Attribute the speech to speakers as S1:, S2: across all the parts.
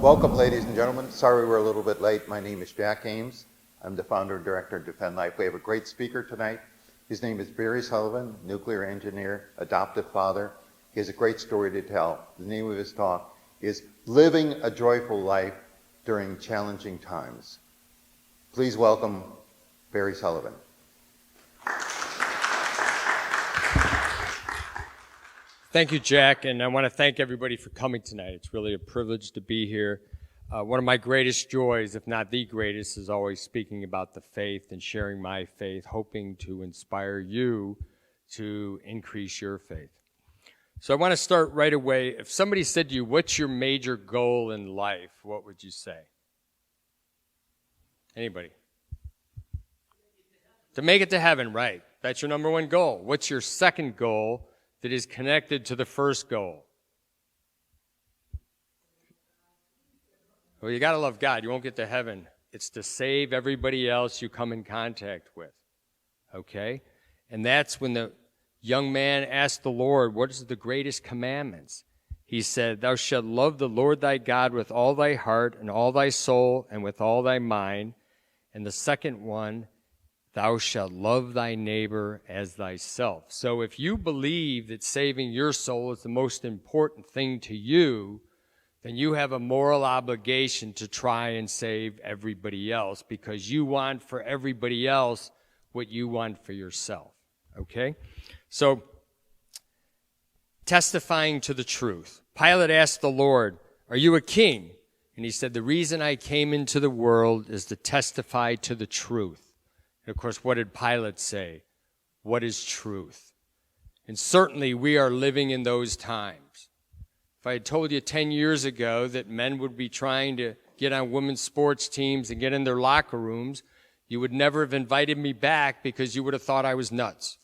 S1: Welcome, ladies and gentlemen. Sorry we're a little bit late. My name is Jack Ames. I'm the founder and director of Defend Life. We have a great speaker tonight. His name is Barry Sullivan, nuclear engineer, adoptive father. He has a great story to tell. The name of his talk is Living a Joyful Life During Challenging Times. Please welcome Barry Sullivan.
S2: Thank you, Jack, and I want to thank everybody for coming tonight. It's really a privilege to be here. One of my greatest joys, if not the greatest, is always speaking about the faith and sharing my faith, hoping to inspire you to increase your faith. So I want to start right away. If somebody said to you, what's your major goal in life, what would you say? Anybody? To make it to heaven, right. That's your number one goal. What's your second goal that is connected to the first goal? Well, you got to love God. You won't get to heaven. It's to save everybody else you come in contact with. Okay? And that's when the young man asked the Lord, what is the greatest commandments? He said, thou shalt love the Lord thy God with all thy heart and all thy soul and with all thy mind. And the second one, thou shalt love thy neighbor as thyself. So if you believe that saving your soul is the most important thing to you, then you have a moral obligation to try and save everybody else because you want for everybody else what you want for yourself. Okay? So, testifying to the truth. Pilate asked the Lord, are you a king? And he said, the reason I came into the world is to testify to the truth. And of course, what did Pilate say? What is truth? And certainly we are living in those times. If I had told you 10 years ago that men would be trying to get on women's sports teams and get in their locker rooms, you would never have invited me back because you would have thought I was nuts.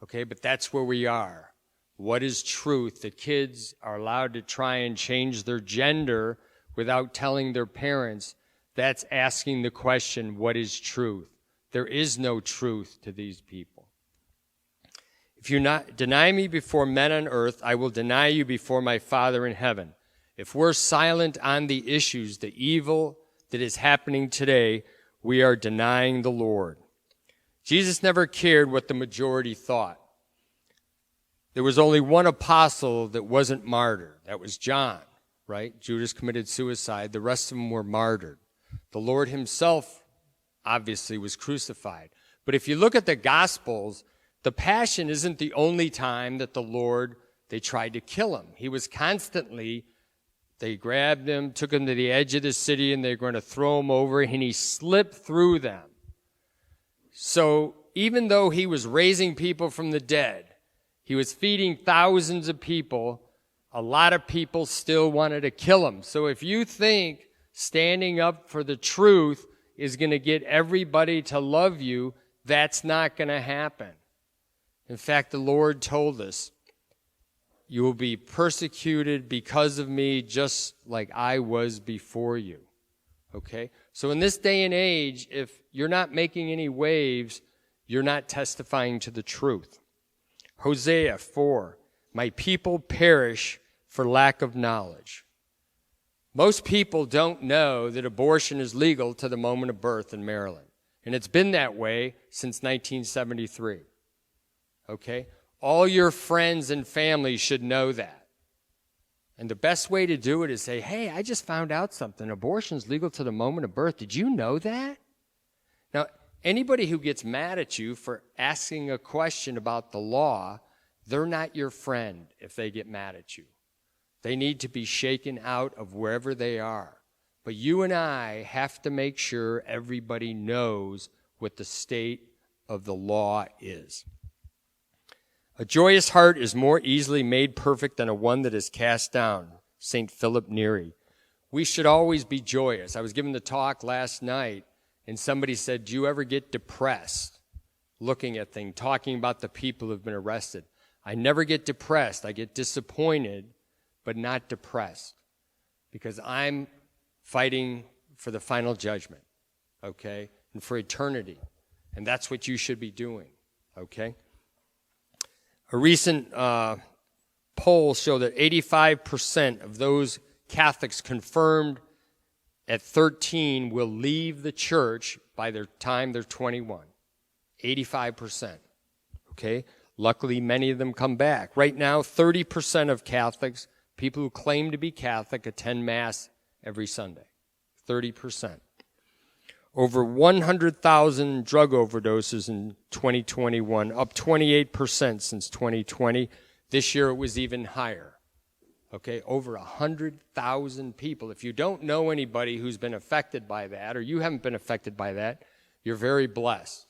S2: Okay, but that's where we are. What is truth? That kids are allowed to try and change their gender without telling their parents. That's asking the question, what is truth? There is no truth to these people. If you not deny me before men on earth, I will deny you before my Father in heaven. If we're silent on the issues, the evil that is happening today, we are denying the Lord. Jesus never cared what the majority thought. There was only one apostle that wasn't martyred. That was John, right? Judas committed suicide. The rest of them were martyred. The Lord himself obviously was crucified. But if you look at the Gospels, the Passion isn't the only time that the Lord, they tried to kill him. He was constantly, they grabbed him, took him to the edge of the city, and they were going to throw him over, and he slipped through them. So even though he was raising people from the dead, he was feeding thousands of people, a lot of people still wanted to kill him. So if you think standing up for the truth is going to get everybody to love you, that's not going to happen. In fact, the Lord told us, you will be persecuted because of me just like I was before you. Okay? So in this day and age, if you're not making any waves, you're not testifying to the truth. Hosea 4, my people perish for lack of knowledge. Most people don't know that abortion is legal to the moment of birth in Maryland. And it's been that way since 1973. Okay? All your friends and family should know that. And the best way to do it is say, hey, I just found out something. Abortion's legal to the moment of birth. Did you know that? Now, anybody who gets mad at you for asking a question about the law, they're not your friend if they get mad at you. They need to be shaken out of wherever they are. But you and I have to make sure everybody knows what the state of the law is. A joyous heart is more easily made perfect than a one that is cast down. St. Philip Neri. We should always be joyous. I was giving the talk last night, and somebody said, do you ever get depressed looking at things, talking about the people who have been arrested? I never get depressed. I get disappointed, but not depressed, because I'm fighting for the final judgment, okay, and for eternity. And that's what you should be doing, okay? A recent polls show that 85% of those Catholics confirmed at 13 will leave the church by the time they're 21. 85%. Okay? Luckily, many of them come back. Right now, 30% of Catholics, people who claim to be Catholic, attend Mass every Sunday. 30%. Over 100,000 drug overdoses in 2021, up 28% since 2020. This year it was even higher. Okay, over 100,000 people. If you don't know anybody who's been affected by that, or you haven't been affected by that, you're very blessed.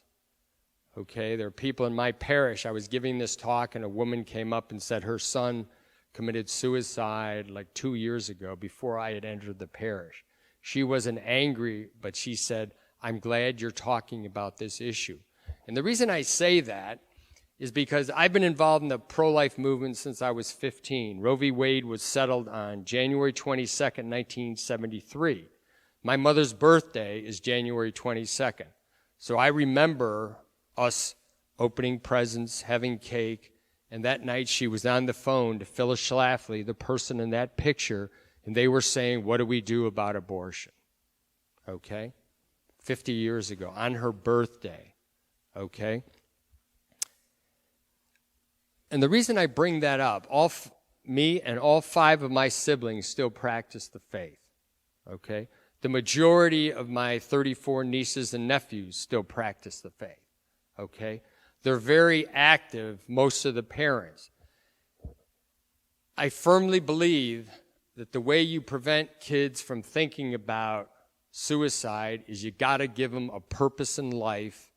S2: Okay, there are people in my parish. I was giving this talk, and a woman came up and said her son committed suicide like 2 years ago before I had entered the parish. She wasn't angry, but she said, "I'm glad you're talking about this issue." And the reason I say that is because I've been involved in the pro-life movement since I was 15. Roe v. Wade was settled on January 22nd, 1973. My mother's birthday is January 22nd. So I remember us opening presents, having cake, and that night she was on the phone to Phyllis Schlafly, the person in that picture, and they were saying, "What do we do about abortion?" Okay? 50 years ago, on her birthday. Okay? And the reason I bring that up, me and all 5 of my siblings still practice the faith, okay? The majority of my 34 nieces and nephews still practice the faith, okay? They're very active, most of the parents. I firmly believe that the way you prevent kids from thinking about suicide is you got to give them a purpose in life,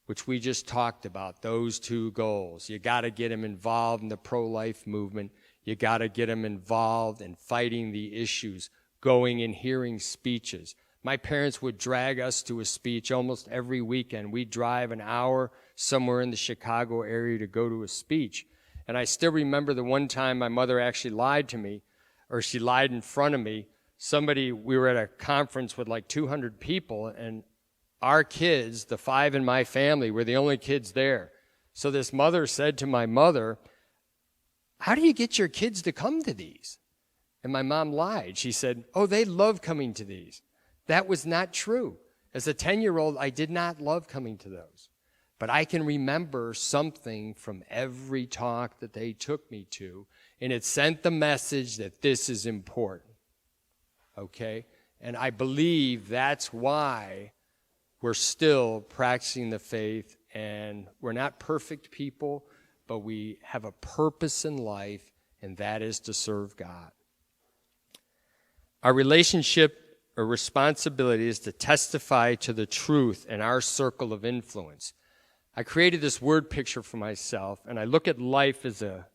S2: which we just talked about, those 2 goals. You got to get them involved in the pro-life movement. You got to get them involved in fighting the issues, going and hearing speeches. My parents would drag us to a speech almost every weekend. We'd drive an hour somewhere in the Chicago area to go to a speech. And I still remember the one time my mother actually lied to me, or she lied in front of me. We were at a conference with like 200 people, and our kids, the 5 in my family, were the only kids there. So this mother said to my mother, "How do you get your kids to come to these?" And my mom lied. She said, "Oh, they love coming to these." That was not true. As a 10-year-old, I did not love coming to those. But I can remember something from every talk that they took me to, and it sent the message that this is important. Okay? And I believe that's why we're still practicing the faith, and we're not perfect people, but we have a purpose in life, and that is to serve God. Our relationship or responsibility is to testify to the truth in our circle of influence. I created this word picture for myself, and I look at life as a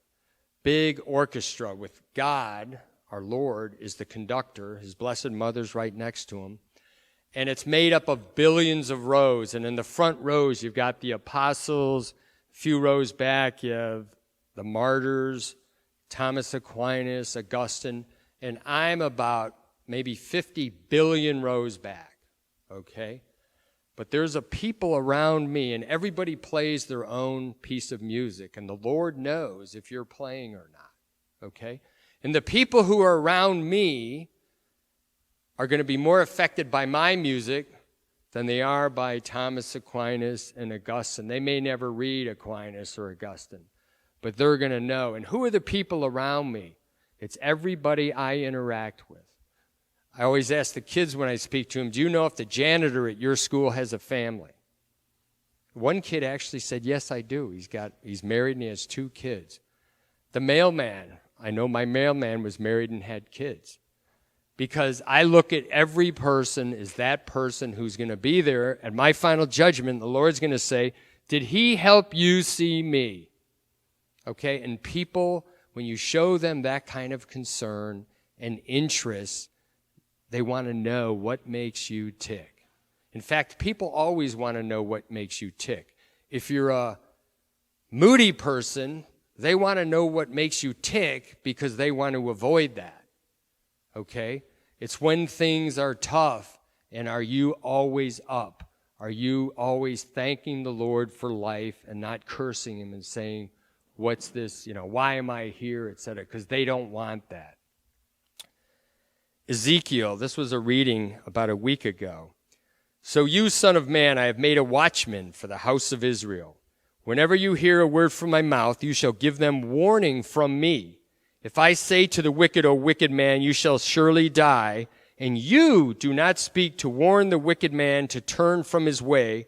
S2: big orchestra with God, our Lord, is the conductor. His Blessed Mother's right next to him. And it's made up of billions of rows. And in the front rows, you've got the apostles. A few rows back, you have the martyrs, Thomas Aquinas, Augustine. And I'm about maybe 50 billion rows back, okay? But there's a people around me, and everybody plays their own piece of music. And the Lord knows if you're playing or not, okay? And the people who are around me are going to be more affected by my music than they are by Thomas Aquinas and Augustine. They may never read Aquinas or Augustine, but they're going to know. And who are the people around me? It's everybody I interact with. I always ask the kids when I speak to them, do you know if the janitor at your school has a family? One kid actually said, yes, I do. He's married and he has 2 kids. The mailman, I know my mailman was married and had kids. Because I look at every person as that person who's going to be there. At my final judgment, the Lord's going to say, did he help you see me? Okay, and people, when you show them that kind of concern and interest, they want to know what makes you tick. In fact, people always want to know what makes you tick. If you're a moody person, they want to know what makes you tick because they want to avoid that. Okay? It's when things are tough, and are you always up? Are you always thanking the Lord for life and not cursing him and saying, what's this, why am I here, etc., because they don't want that. Ezekiel, this was a reading about a week ago. So you, son of man, I have made a watchman for the house of Israel. Whenever you hear a word from my mouth, you shall give them warning from me. If I say to the wicked, O wicked man, you shall surely die, and you do not speak to warn the wicked man to turn from his way,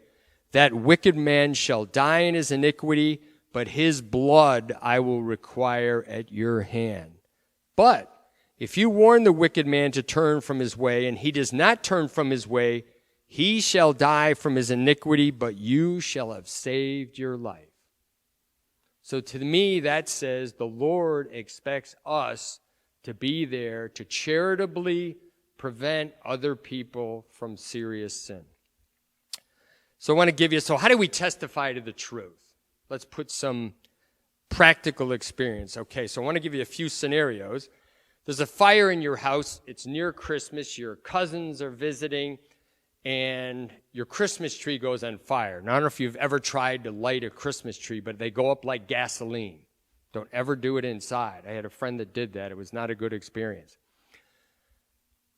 S2: that wicked man shall die in his iniquity, but his blood I will require at your hand. But if you warn the wicked man to turn from his way, and he does not turn from his way, he shall die from his iniquity, but you shall have saved your life. So to me, that says the Lord expects us to be there to charitably prevent other people from serious sin. So I want to give you, so how do we testify to the truth? Let's put some practical experience. Okay, so I want to give you a few scenarios. There's a fire in your house. It's near Christmas. Your cousins are visiting, and your Christmas tree goes on fire. Now, I don't know if you've ever tried to light a Christmas tree, but they go up like gasoline. Don't ever do it inside. I had a friend that did that. It was not a good experience.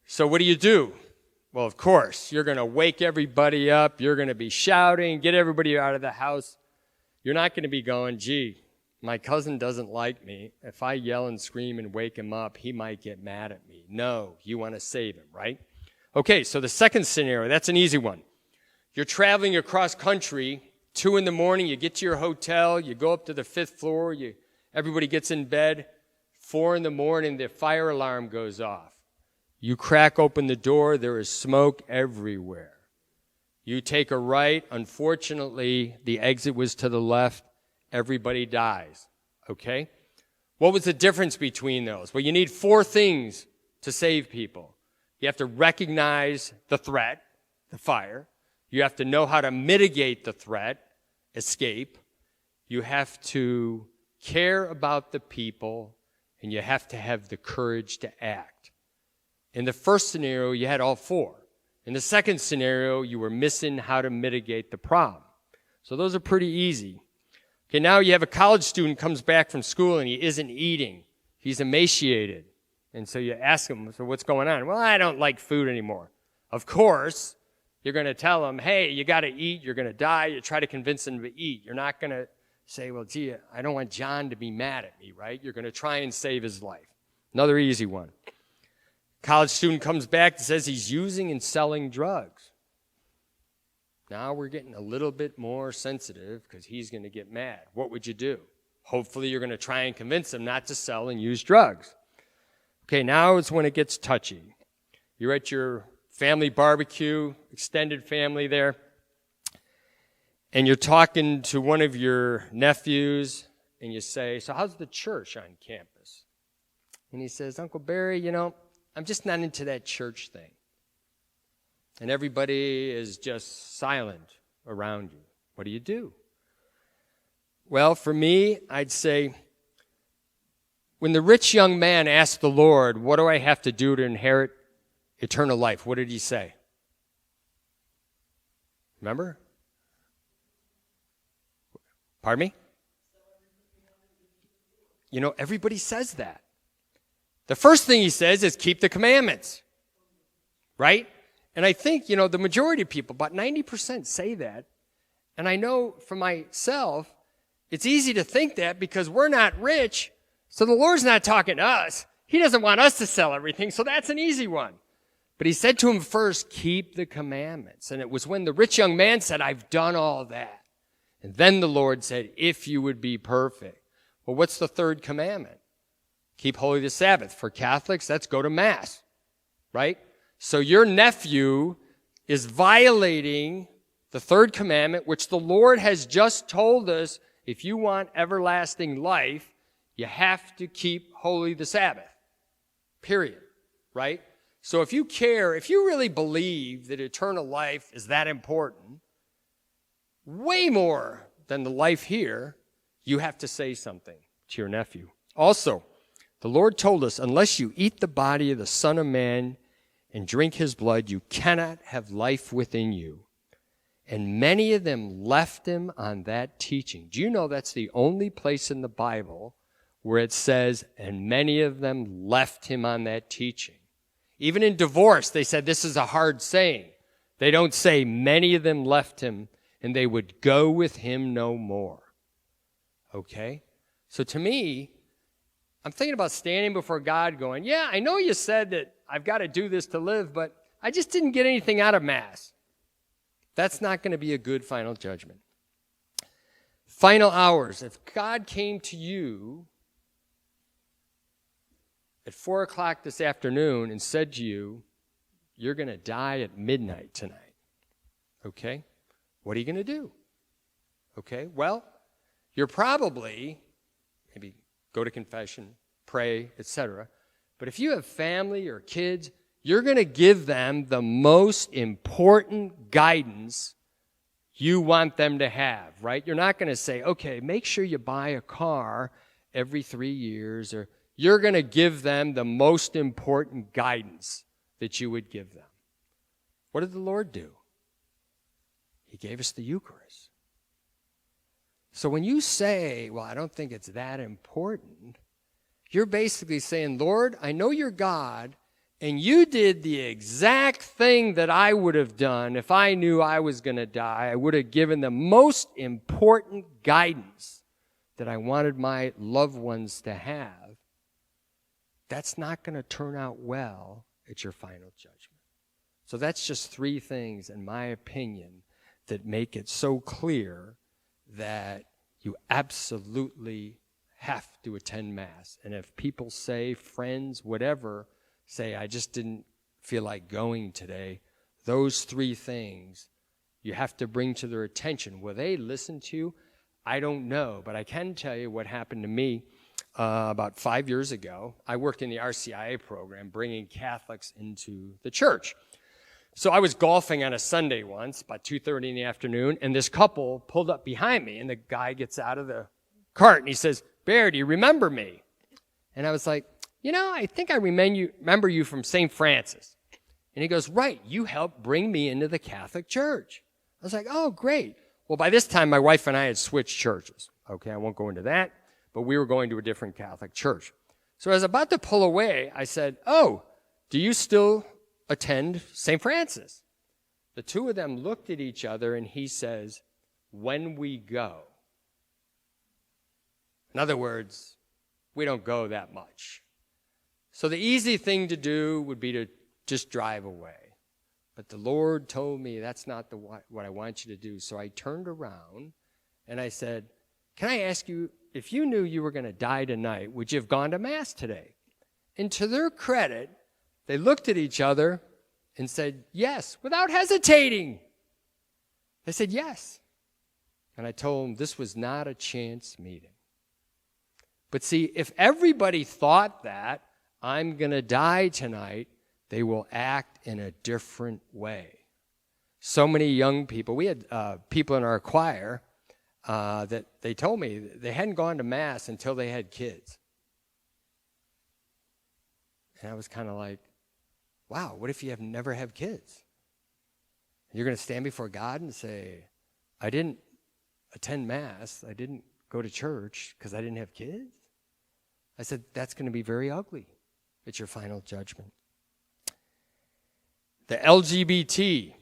S2: So what do? Well, of course, you're going to wake everybody up. You're going to be shouting, get everybody out of the house. You're not going to be going, gee, my cousin doesn't like me. If I yell and scream and wake him up, he might get mad at me. No, you want to save him, right? Okay, so the second scenario, that's an easy one. You're traveling across country, 2 a.m, you get to your hotel, you go up to the 5th floor, everybody gets in bed, 4 a.m, the fire alarm goes off. You crack open the door, there is smoke everywhere. You take a right, unfortunately, the exit was to the left, everybody dies, okay? What was the difference between those? Well, you need 4 things to save people. You have to recognize the threat, the fire. You have to know how to mitigate the threat, escape. You have to care about the people, and you have to have the courage to act. In the first scenario, you had all 4. In the second scenario, you were missing how to mitigate the problem. So those are pretty easy. Okay, now you have a college student comes back from school and he isn't eating. He's emaciated. And so you ask him, so what's going on? Well, I don't like food anymore. Of course, you're going to tell him, hey, you got to eat. You're going to die. You try to convince him to eat. You're not going to say, well, gee, I don't want John to be mad at me, right? You're going to try and save his life. Another easy one. College student comes back and says he's using and selling drugs. Now we're getting a little bit more sensitive because he's going to get mad. What would you do? Hopefully you're going to try and convince him not to sell and use drugs. Okay, now is when it gets touchy. You're at your family barbecue, extended family there, and you're talking to one of your nephews, and you say, so how's the church on campus? And he says, Uncle Barry, I'm just not into that church thing. And everybody is just silent around you. What do you do? Well, for me, I'd say, when the rich young man asked the Lord, what do I have to do to inherit eternal life? What did he say? Remember? Pardon me? Everybody says that. The first thing he says is keep the commandments. Right? And I think, the majority of people, about 90% say that. And I know for myself, it's easy to think that because we're not rich, so the Lord's not talking to us. He doesn't want us to sell everything, so that's an easy one. But he said to him first, keep the commandments. And it was when the rich young man said, I've done all that. And then the Lord said, if you would be perfect. Well, what's the third commandment? Keep holy the Sabbath. For Catholics, that's go to Mass, right? So your nephew is violating the third commandment, which the Lord has just told us, if you want everlasting life, you have to keep holy the Sabbath, period, right? So if you care, if you really believe that eternal life is that important, way more than the life here, you have to say something to your nephew. Also, the Lord told us, unless you eat the body of the Son of Man and drink his blood, you cannot have life within you. And many of them left him on that teaching. Do you know that's the only place in the Bible where it says, and many of them left him on that teaching? Even in divorce, they said this is a hard saying. They don't say many of them left him and they would go with him no more. Okay? So to me, I'm thinking about standing before God going, yeah, I know you said that I've got to do this to live, but I just didn't get anything out of Mass. That's not going to be a good final judgment. Final hours. If God came to you at 4 o'clock this afternoon and said to you, you're going to die at midnight tonight. Okay? What are you going to do? Okay? Well, you're probably, maybe go to confession, pray, etc. But if you have family or kids, you're going to give them the most important guidance you want them to have, right? You're not going to say, okay, make sure you buy a car every 3 years, or you're going to give them the most important guidance that you would give them. What did the Lord do? He gave us the Eucharist. So when you say, well, I don't think it's that important, you're basically saying, Lord, I know you're God, and you did the exact thing that I would have done if I knew I was going to die. I would have given the most important guidance that I wanted my loved ones to have. That's not going to turn out well at your final judgment. So that's just 3 things, in my opinion, that make it so clear that you absolutely have to attend Mass. And if people say, friends, whatever, say, I just didn't feel like going today, those 3 things you have to bring to their attention. Will they listen to you? I don't know, but I can tell you what happened to me about 5 years ago. I worked in the RCIA program, bringing Catholics into the church. So I was golfing on a Sunday once, about 2:30 in the afternoon, and this couple pulled up behind me, and the guy gets out of the cart, and he says, Bear, do you remember me? And I was like, I think I remember you from St. Francis. And he goes, right, you helped bring me into the Catholic Church. I was like, oh, great. Well, by this time, my wife and I had switched churches. Okay, I won't go into that, but we were going to a different Catholic church. So I was about to pull away. I said, oh, do you still attend St. Francis? The 2 of them looked at each other, and he says, when we go. In other words, we don't go that much. So the easy thing to do would be to just drive away. But the Lord told me that's not what I want you to do. So I turned around and I said, can I ask you, if you knew you were going to die tonight, would you have gone to Mass today? And to their credit, they looked at each other and said, yes, without hesitating. They said, yes. And I told them this was not a chance meeting. But see, if everybody thought that, I'm going to die tonight, they will act in a different way. So many young people, we had people in our choir that they told me they hadn't gone to Mass until they had kids. And I was kind of like, wow, what if you never have kids? You're going to stand before God and say, I didn't attend Mass, I didn't go to church because I didn't have kids? I said, that's going to be very ugly. It's your final judgment. The LGBT,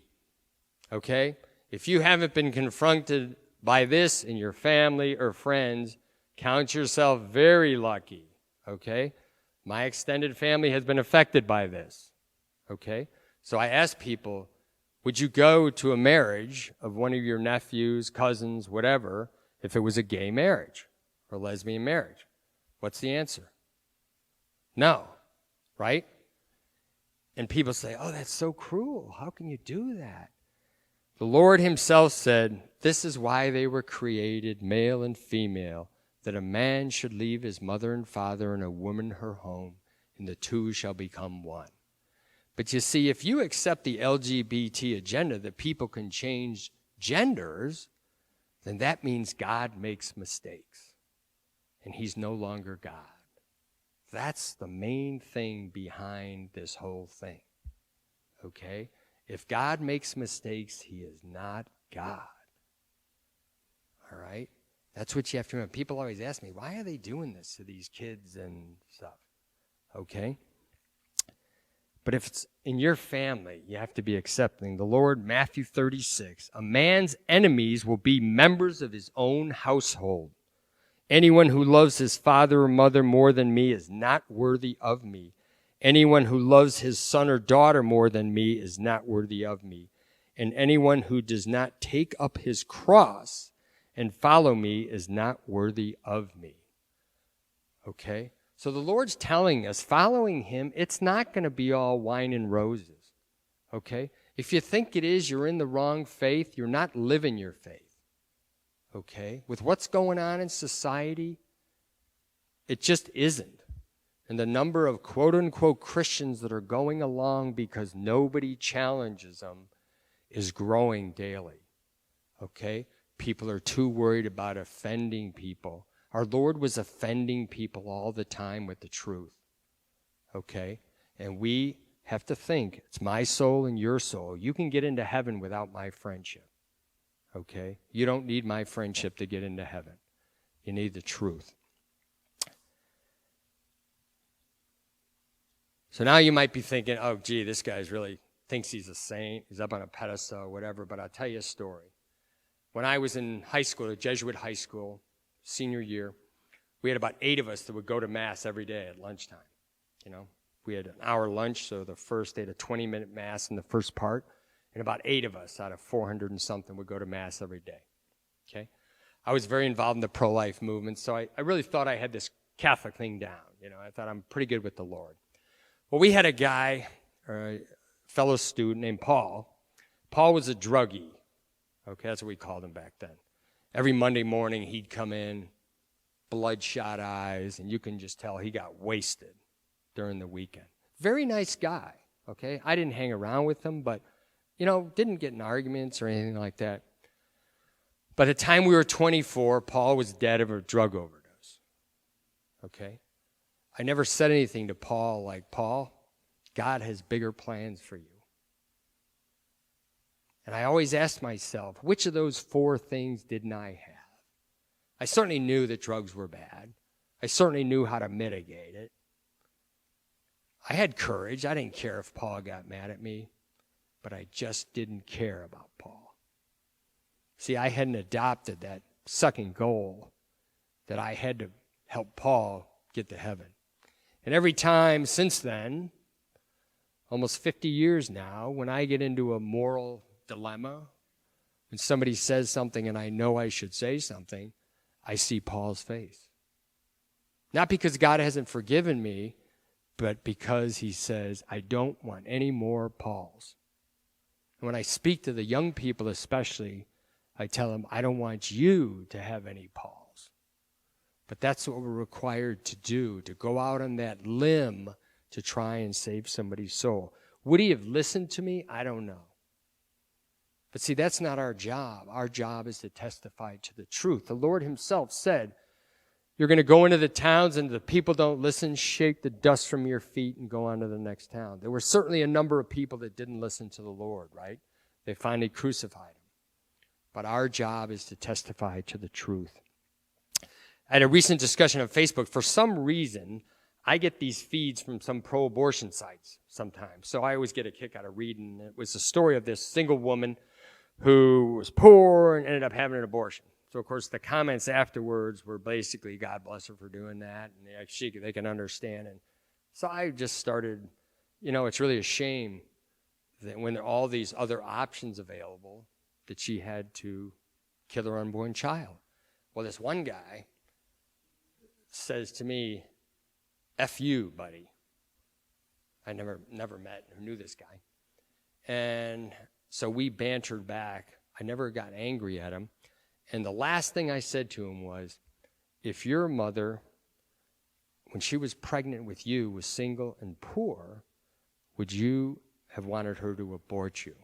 S2: okay? If you haven't been confronted by this in your family or friends, count yourself very lucky, okay? My extended family has been affected by this, okay? So I asked people, would you go to a marriage of one of your nephews, cousins, whatever, if it was a gay marriage or lesbian marriage? What's the answer? No, right? And people say, oh, that's so cruel. How can you do that? The Lord himself said, this is why they were created, male and female, that a man should leave his mother and father and a woman her home, and the 2 shall become one. But you see, if you accept the LGBT agenda that people can change genders, then that means God makes mistakes, and he's no longer God. That's the main thing behind this whole thing, okay? If God makes mistakes, he is not God. All right? That's what you have to remember. People always ask me, why are they doing this to these kids and stuff? Okay? But if it's in your family, you have to be accepting. The Lord, Matthew 36, a man's enemies will be members of his own household. Anyone who loves his father or mother more than me is not worthy of me. Anyone who loves his son or daughter more than me is not worthy of me. And anyone who does not take up his cross and follow me is not worthy of me. Okay? So the Lord's telling us, following him, it's not going to be all wine and roses. Okay? If you think it is, you're in the wrong faith. You're not living your faith. Okay? With what's going on in society, it just isn't. And the number of quote-unquote Christians that are going along because nobody challenges them is growing daily. Okay? People are too worried about offending people. Our Lord was offending people all the time with the truth. Okay? And we have to think, it's my soul and your soul. You can get into heaven without my friendship. Okay? You don't need my friendship to get into heaven. You need the truth. So now you might be thinking, oh, gee, this guy's really thinks he's a saint. He's up on a pedestal or whatever. But I'll tell you a story. When I was in high school, a Jesuit high school, senior year, we had about 8 of us that would go to Mass every day at lunchtime. You know, we had an hour lunch, so the first day, a 20-minute Mass in the first part, and about 8 of us out of 400 and something would go to Mass every day. Okay? I was very involved in the pro-life movement, so I really thought I had this Catholic thing down. You know, I thought I'm pretty good with the Lord. Well, we had a guy, or a fellow student named Paul. Paul was a druggie. Okay, that's what we called him back then. Every Monday morning, he'd come in, bloodshot eyes, and you can just tell he got wasted during the weekend. Very nice guy, okay? I didn't hang around with him, but, you know, didn't get in arguments or anything like that. By the time we were 24, Paul was dead of a drug overdose, okay? I never said anything to Paul like, Paul, God has bigger plans for you. And I always asked myself, which of those 4 things didn't I have? I certainly knew that drugs were bad. I certainly knew how to mitigate it. I had courage. I didn't care if Paul got mad at me, but I just didn't care about Paul. See, I hadn't adopted that second goal that I had to help Paul get to heaven. And every time since then, almost 50 years now, when I get into a moral dilemma, when somebody says something and I know I should say something, I see Paul's face. Not because God hasn't forgiven me, but because he says, I don't want any more Pauls. And when I speak to the young people especially, I tell them, I don't want you to have any Pauls. But that's what we're required to do, to go out on that limb to try and save somebody's soul. Would he have listened to me? I don't know. But see, that's not our job. Our job is to testify to the truth. The Lord himself said, you're going to go into the towns, and if the people don't listen, shake the dust from your feet and go on to the next town. There were certainly a number of people that didn't listen to the Lord, right? They finally crucified him. But our job is to testify to the truth. I had a recent discussion on Facebook. For some reason, I get these feeds from some pro-abortion sites sometimes. So I always get a kick out of reading. It was the story of this single woman who was poor and ended up having an abortion. So, of course, the comments afterwards were basically, God bless her for doing that, and they can understand. And so I just started, you know, it's really a shame that when there are all these other options available, that she had to kill her unborn child. Well, this one guy says to me, F you, buddy. I never met or knew this guy. And so we bantered back. I never got angry at him. And the last thing I said to him was, if your mother, when she was pregnant with you, was single and poor, would you have wanted her to abort you?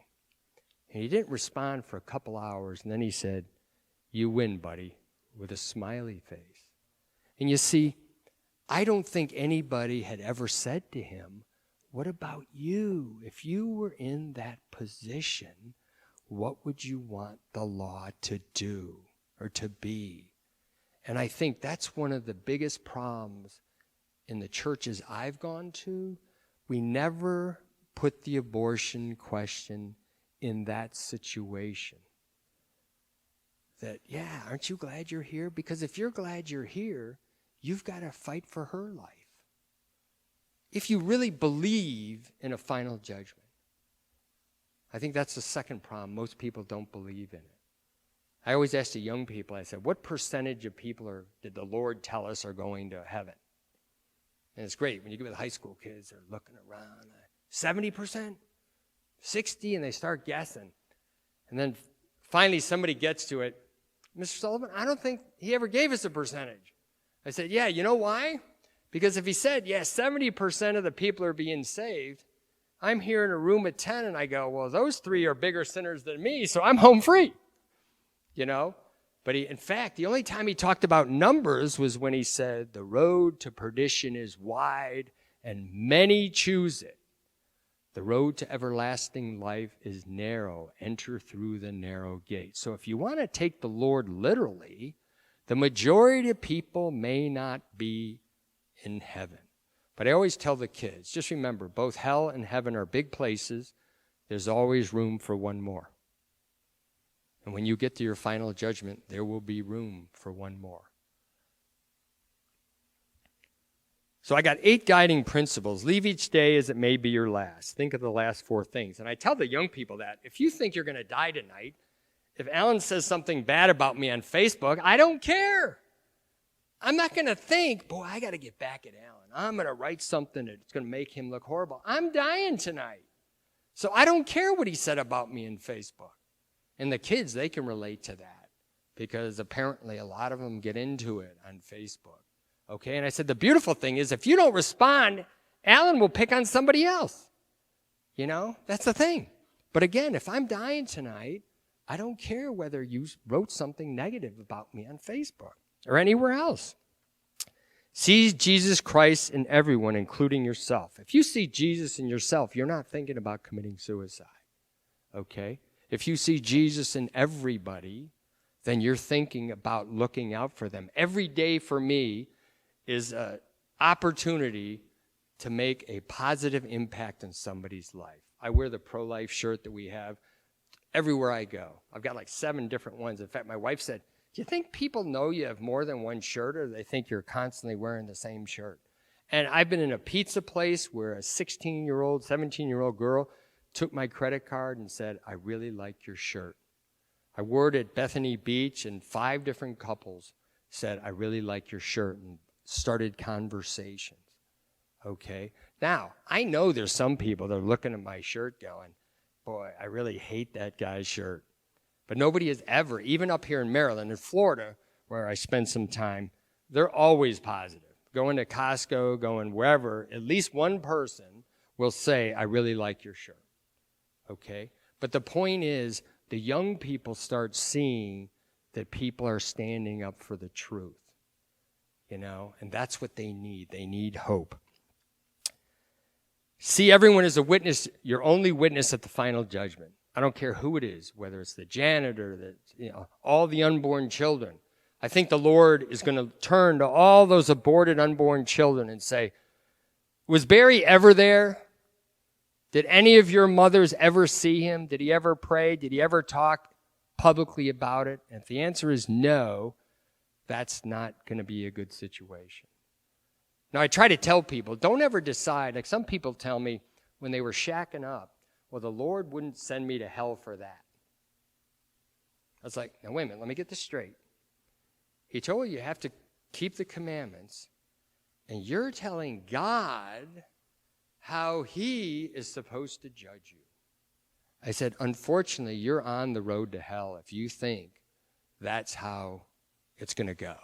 S2: And he didn't respond for a couple hours, and then he said, you win, buddy, with a smiley face. And you see, I don't think anybody had ever said to him, what about you? If you were in that position, what would you want the law to do or to be? And I think that's one of the biggest problems in the churches I've gone to. We never put the abortion question in that situation. That, yeah, aren't you glad you're here? Because if you're glad you're here, you've got to fight for her life. If you really believe in a final judgment. I think that's the second problem. Most people don't believe in it. I always ask the young people, I said, what percentage of people did the Lord tell us are going to heaven? And it's great when you get with the high school kids, they're looking around. 70%? 60%? And they start guessing. And then finally somebody gets to it. Mr. Sullivan, I don't think he ever gave us a percentage. I said, yeah, you know why? Because if he said, yeah, 70% of the people are being saved, I'm here in a room at 10 and I go, well, those 3 are bigger sinners than me, so I'm home free. You know? But in fact, the only time he talked about numbers was when he said, the road to perdition is wide and many choose it. The road to everlasting life is narrow. Enter through the narrow gate. So if you want to take the Lord literally, the majority of people may not be in heaven. But I always tell the kids, just remember, both hell and heaven are big places. There's always room for one more. And when you get to your final judgment, there will be room for one more. So I got 8 guiding principles. Leave each day as it may be your last. Think of the last 4 things. And I tell the young people that if you think you're going to die tonight, if Alan says something bad about me on Facebook, I don't care. I'm not going to think, boy, I got to get back at Alan. I'm going to write something that's going to make him look horrible. I'm dying tonight. So I don't care what he said about me in Facebook. And the kids, they can relate to that because apparently a lot of them get into it on Facebook. Okay, and I said, the beautiful thing is if you don't respond, Alan will pick on somebody else. You know, that's the thing. But again, if I'm dying tonight, I don't care whether you wrote something negative about me on Facebook or anywhere else. See Jesus Christ in everyone, including yourself. If you see Jesus in yourself, you're not thinking about committing suicide. Okay? If you see Jesus in everybody, then you're thinking about looking out for them. Every day for me is an opportunity to make a positive impact in somebody's life. I wear the pro-life shirt that we have everywhere I go. I've got like 7 different ones. In fact, my wife said, do you think people know you have more than one shirt, or they think you're constantly wearing the same shirt? And I've been in a pizza place where a 16-year-old, 17-year-old girl took my credit card and said, I really like your shirt. I wore it at Bethany Beach, and 5 different couples said, I really like your shirt, and started conversations. Okay? Now, I know there's some people that are looking at my shirt going, boy, I really hate that guy's shirt. But nobody has ever, even up here in Maryland, in Florida, where I spend some time, they're always positive. Going to Costco, going wherever, at least one person will say, I really like your shirt. Okay? But the point is, the young people start seeing that people are standing up for the truth. You know, and that's what they need. They need hope. See everyone as a witness, your only witness at the final judgment. I don't care who it is, whether it's the janitor, all the unborn children. I think the Lord is going to turn to all those aborted unborn children and say, was Barry ever there? Did any of your mothers ever see him? Did he ever pray? Did he ever talk publicly about it? And if the answer is no, that's not going to be a good situation. Now, I try to tell people, don't ever decide, like some people tell me when they were shacking up, well, the Lord wouldn't send me to hell for that. I was like, now wait a minute, let me get this straight. He told you have to keep the commandments, and you're telling God how he is supposed to judge you. I said, unfortunately, you're on the road to hell if you think that's how it's going to go,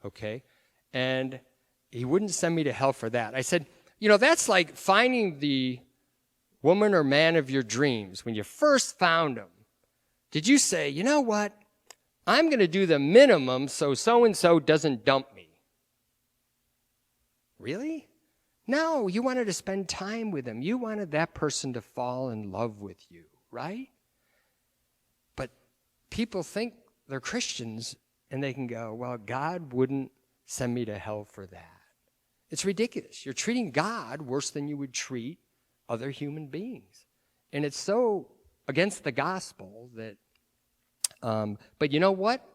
S2: okay? And he wouldn't send me to hell for that. I said, you know, that's like finding the woman or man of your dreams. When you first found him, did you say, you know what? I'm going to do the minimum so so-and-so doesn't dump me. Really? No, you wanted to spend time with him. You wanted that person to fall in love with you, right? people think they're Christians and they can go, well, God wouldn't send me to hell for that. It's ridiculous. You're treating God worse than you would treat other human beings. And it's so against the gospel that, but you know what?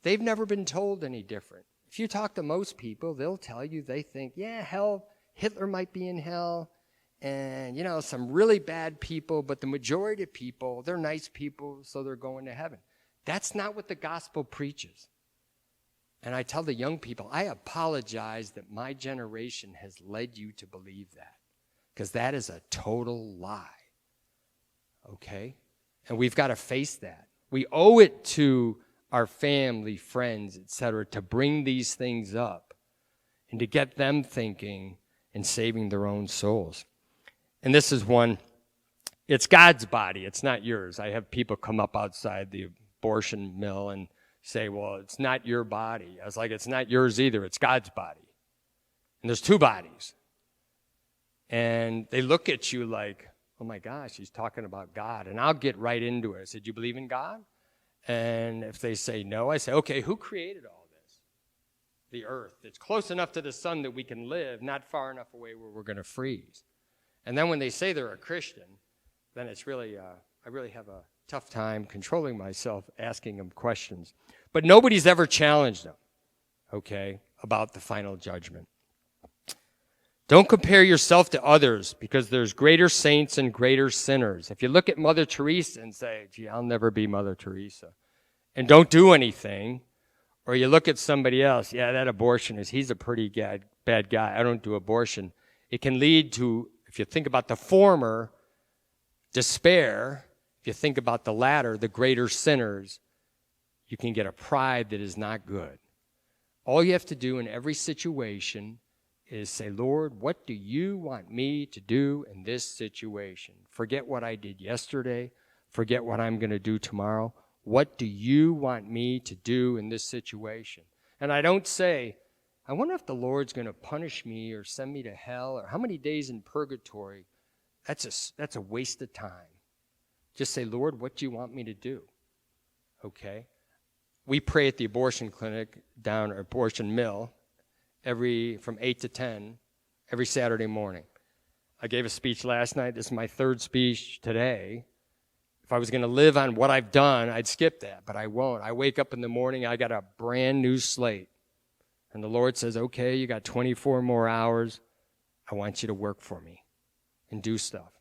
S2: They've never been told any different. If you talk to most people, they'll tell you they think, yeah, hell, Hitler might be in hell, and, some really bad people, but the majority of people, they're nice people, so they're going to heaven. That's not what the gospel preaches. And I tell the young people, I apologize that my generation has led you to believe that, because that is a total lie. Okay? And we've got to face that. We owe it to our family, friends, etc., to bring these things up and to get them thinking and saving their own souls. And this is one, it's God's body, it's not yours. I have people come up outside the abortion mill and say, well, it's not your body. I was like, it's not yours either, it's God's body. And there's two bodies. And they look at you like, oh my gosh, he's talking about God. And I'll get right into it. I said, do you believe in God? And if they say no, I say, okay, who created all this? The earth. It's close enough to the sun that we can live, not far enough away where we're going to freeze. And then when they say they're a Christian, then it's really, I really have a tough time controlling myself, asking them questions. But nobody's ever challenged them, okay, about the final judgment. Don't compare yourself to others, because there's greater saints and greater sinners. If you look at Mother Teresa and say, gee, I'll never be Mother Teresa, and don't do anything, or you look at somebody else, yeah, that abortionist, he's a pretty bad guy, I don't do abortion. It can lead to, if you think about the former, despair. If you think about the latter, the greater sinners, you can get a pride that is not good. All you have to do in every situation is say, Lord, what do you want me to do in this situation? Forget what I did yesterday. Forget what I'm going to do tomorrow. What do you want me to do in this situation? And I don't say, I wonder if the Lord's going to punish me or send me to hell, or how many days in purgatory. That's a waste of time. Just say, Lord, what do you want me to do? Okay? We pray at the abortion clinic down at Abortion Mill from 8 to 10 every Saturday morning. I gave a speech last night. This is my third speech today. If I was going to live on what I've done, I'd skip that, but I won't. I wake up in the morning, I got a brand new slate. And the Lord says, okay, you got 24 more hours. I want you to work for me and do stuff.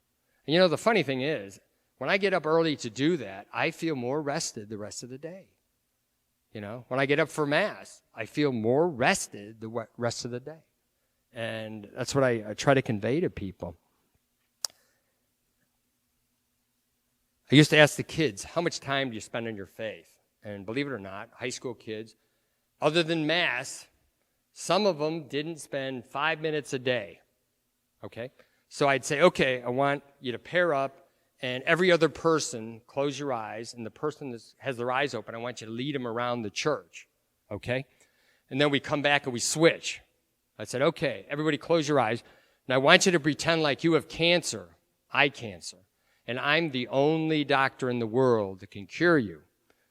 S2: And the funny thing is, when I get up early to do that, I feel more rested the rest of the day. When I get up for Mass, I feel more rested the rest of the day. And that's what I try to convey to people. I used to ask the kids, how much time do you spend on your faith? And believe it or not, high school kids, other than Mass, some of them didn't spend 5 minutes a day. Okay? So I'd say, okay, I want you to pair up, and every other person, close your eyes, and the person that has their eyes open, I want you to lead them around the church, okay? And then we come back and we switch. I said, okay, everybody close your eyes, and I want you to pretend like you have cancer, eye cancer, and I'm the only doctor in the world that can cure you.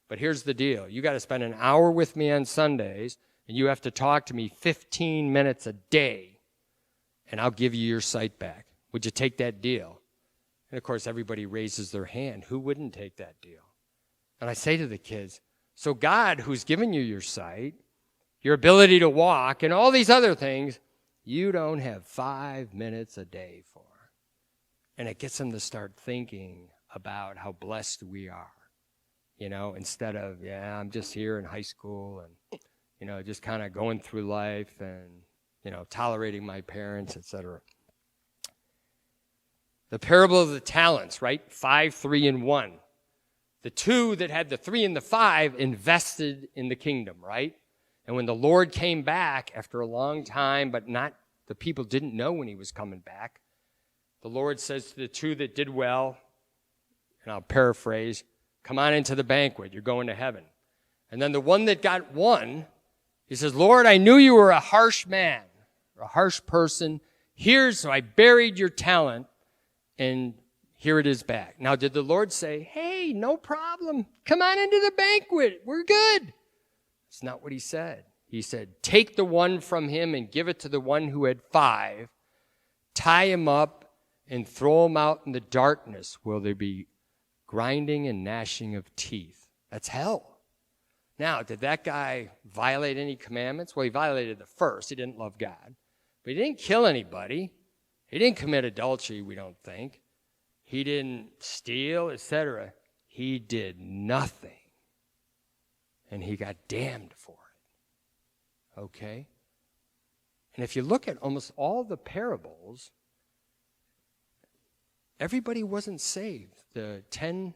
S2: But here's the deal. You got to spend an hour with me on Sundays, and you have to talk to me 15 minutes a day, and I'll give you your sight back. Would you take that deal? And, of course, everybody raises their hand. Who wouldn't take that deal? And I say to the kids, so God, who's given you your sight, your ability to walk, and all these other things, you don't have 5 minutes a day for. And it gets them to start thinking about how blessed we are, instead of, yeah, I'm just here in high school and, just kind of going through life and, tolerating my parents, etc. The parable of the talents, right? 5, 3, and 1. The 2 that had the 3 and the 5 invested in the kingdom, right? And when the Lord came back after a long time, but the people didn't know when he was coming back, the Lord says to the 2 that did well, and I'll paraphrase, come on into the banquet, you're going to heaven. And then the one that got 1, he says, Lord, I knew you were a harsh man, a harsh person. So I buried your talent. And here it is back. Now, did the Lord say, hey, no problem. Come on into the banquet. We're good. It's not what he said. He said, take the one from him and give it to the one who had 5. Tie him up and throw him out in the darkness where there be grinding and gnashing of teeth. That's hell. Now, did that guy violate any commandments? Well, he violated the first. He didn't love God. But he didn't kill anybody. He didn't commit adultery, we don't think. He didn't steal, etc. He did nothing. And he got damned for it. Okay? And if you look at almost all the parables, everybody wasn't saved. The 10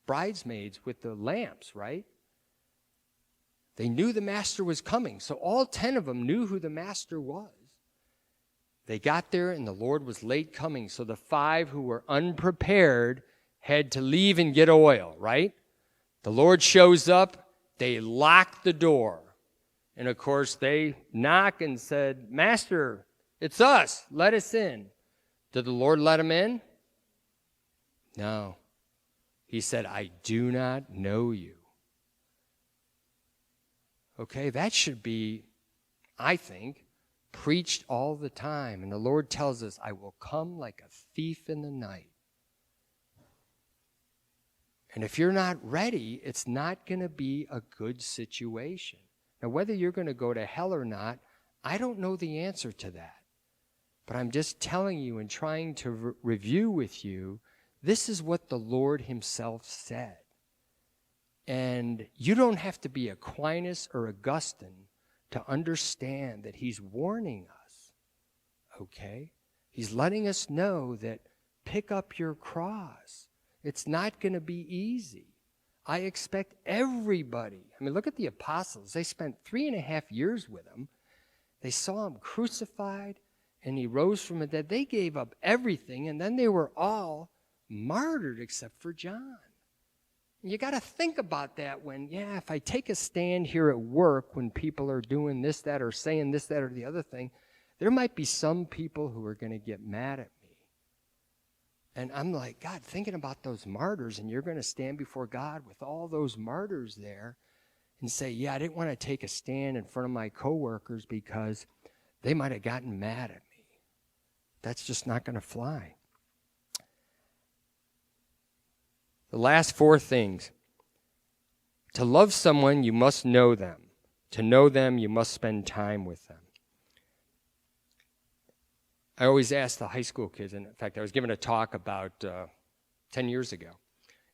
S2: bridesmaids with the lamps, right? They knew the master was coming. So all 10 of them knew who the master was. They got there and the Lord was late coming. So the 5 who were unprepared had to leave and get oil, right? The Lord shows up. They lock the door. And of course, they knock and said, Master, it's us. Let us in. Did the Lord let them in? No. He said, I do not know you. Okay, that should be, I think, preached all the time. And the Lord tells us, I will come like a thief in the night. And if you're not ready, it's not going to be a good situation. Now, whether you're going to go to hell or not, I don't know the answer to that. But I'm just telling you and trying to review with you, this is what the Lord himself said. And you don't have to be Aquinas or Augustine to understand that he's warning us, okay? He's letting us know that pick up your cross. It's not going to be easy. I expect everybody. I mean, look at the apostles. They spent 3.5 years with him. They saw him crucified, and he rose from the dead. They gave up everything, and then they were all martyred except for John. You got to think about that when, if I take a stand here at work when people are doing this, that, or saying this, that, or the other thing, there might be some people who are going to get mad at me. And I'm like, God, thinking about those martyrs, and you're going to stand before God with all those martyrs there and say, I didn't want to take a stand in front of my coworkers because they might have gotten mad at me. That's just not going to fly. The last 4 things. To love someone, you must know them. To know them, you must spend time with them. I always ask the high school kids, and in fact, I was giving a talk about 10 years ago.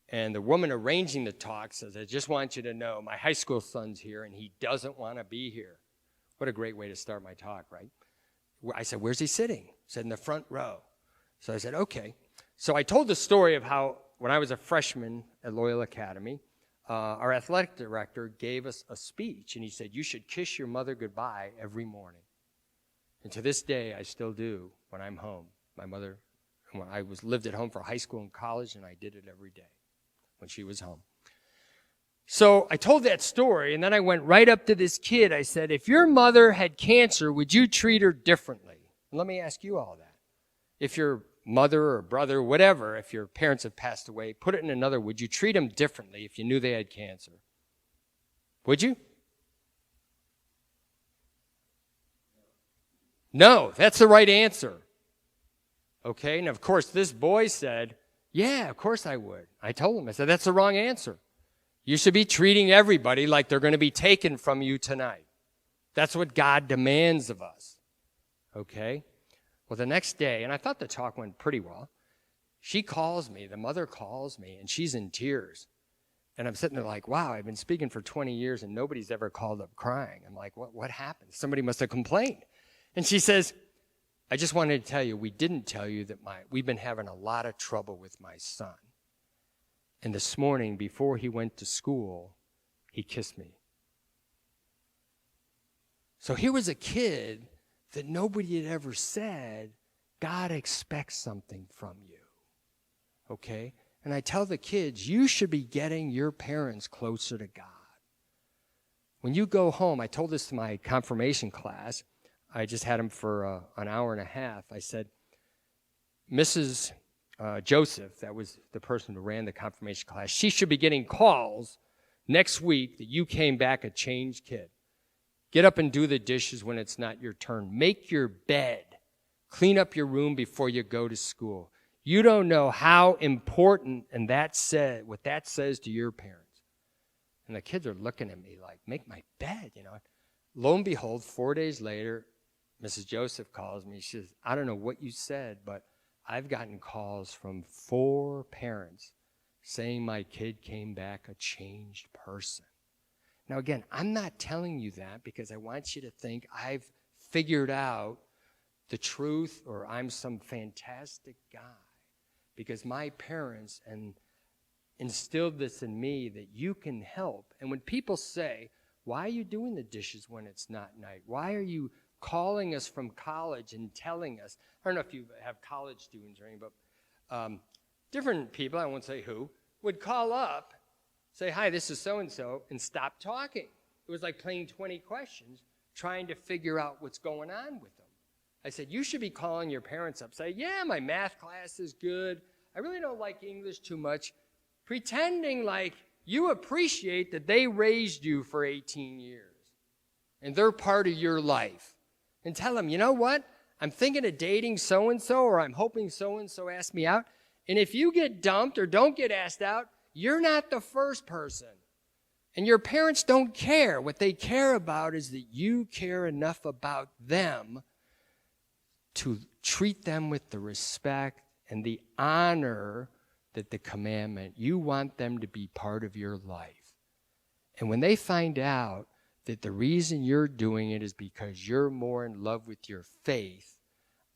S2: And the woman arranging the talk says, I just want you to know, my high school son's here, and he doesn't want to be here. What a great way to start my talk, right? I said, where's he sitting? He said, in the front row. So I said, okay. So I told the story of how when I was a freshman at Loyola Academy, our athletic director gave us a speech, and he said, you should kiss your mother goodbye every morning. And to this day, I still do when I'm home. My mother, when I lived at home for high school and college, and I did it every day when she was home. So I told that story, and then I went right up to this kid. I said, if your mother had cancer, would you treat her differently? And let me ask you all that. If your mother or brother, whatever, if your parents have passed away, put it in another, would you treat them differently if you knew they had cancer? Would you? No, that's the right answer. Okay, and of course this boy said, yeah, of course I would. I told him, I said, that's the wrong answer. You should be treating everybody like they're going to be taken from you tonight. That's what God demands of us. Okay? Well, the next day, and I thought the talk went pretty well, she calls me, the mother calls me, and she's in tears. And I'm sitting there like, wow, I've been speaking for 20 years, and nobody's ever called up crying. I'm like, what happened? Somebody must have complained. And she says, I just wanted to tell you, we didn't tell you that we've been having a lot of trouble with my son. And this morning, before he went to school, he kissed me. So here was a kid that nobody had ever said, God expects something from you. Okay? And I tell the kids, you should be getting your parents closer to God. When you go home, I told this to my confirmation class. I just had them for an hour and a half. I said, Mrs. Joseph, that was the person who ran the confirmation class, she should be getting calls next week that you came back a changed kid. Get up and do the dishes when it's not your turn. Make your bed. Clean up your room before you go to school. You don't know how important and what that says to your parents. And the kids are looking at me like, make my bed, you know. Lo and behold, 4 days later, Mrs. Joseph calls me. She says, I don't know what you said, but I've gotten calls from 4 parents saying my kid came back a changed person. Now, again, I'm not telling you that because I want you to think I've figured out the truth or I'm some fantastic guy. Because my parents instilled this in me that you can help. And when people say, why are you doing the dishes when it's not night? Why are you calling us from college and telling us? I don't know if you have college students or anything, but different people, I won't say who, would call up, say, hi, this is so-and-so, and stop talking. It was like playing 20 questions, trying to figure out what's going on with them. I said, you should be calling your parents up. Say, yeah, my math class is good. I really don't like English too much. Pretending like you appreciate that they raised you for 18 years. And they're part of your life. And tell them, you know what? I'm thinking of dating so-and-so, or I'm hoping so-and-so asks me out. And if you get dumped or don't get asked out, you're not the first person. And your parents don't care. What they care about is that you care enough about them to treat them with the respect and the honor that the commandment, you want them to be part of your life. And when they find out that the reason you're doing it is because you're more in love with your faith,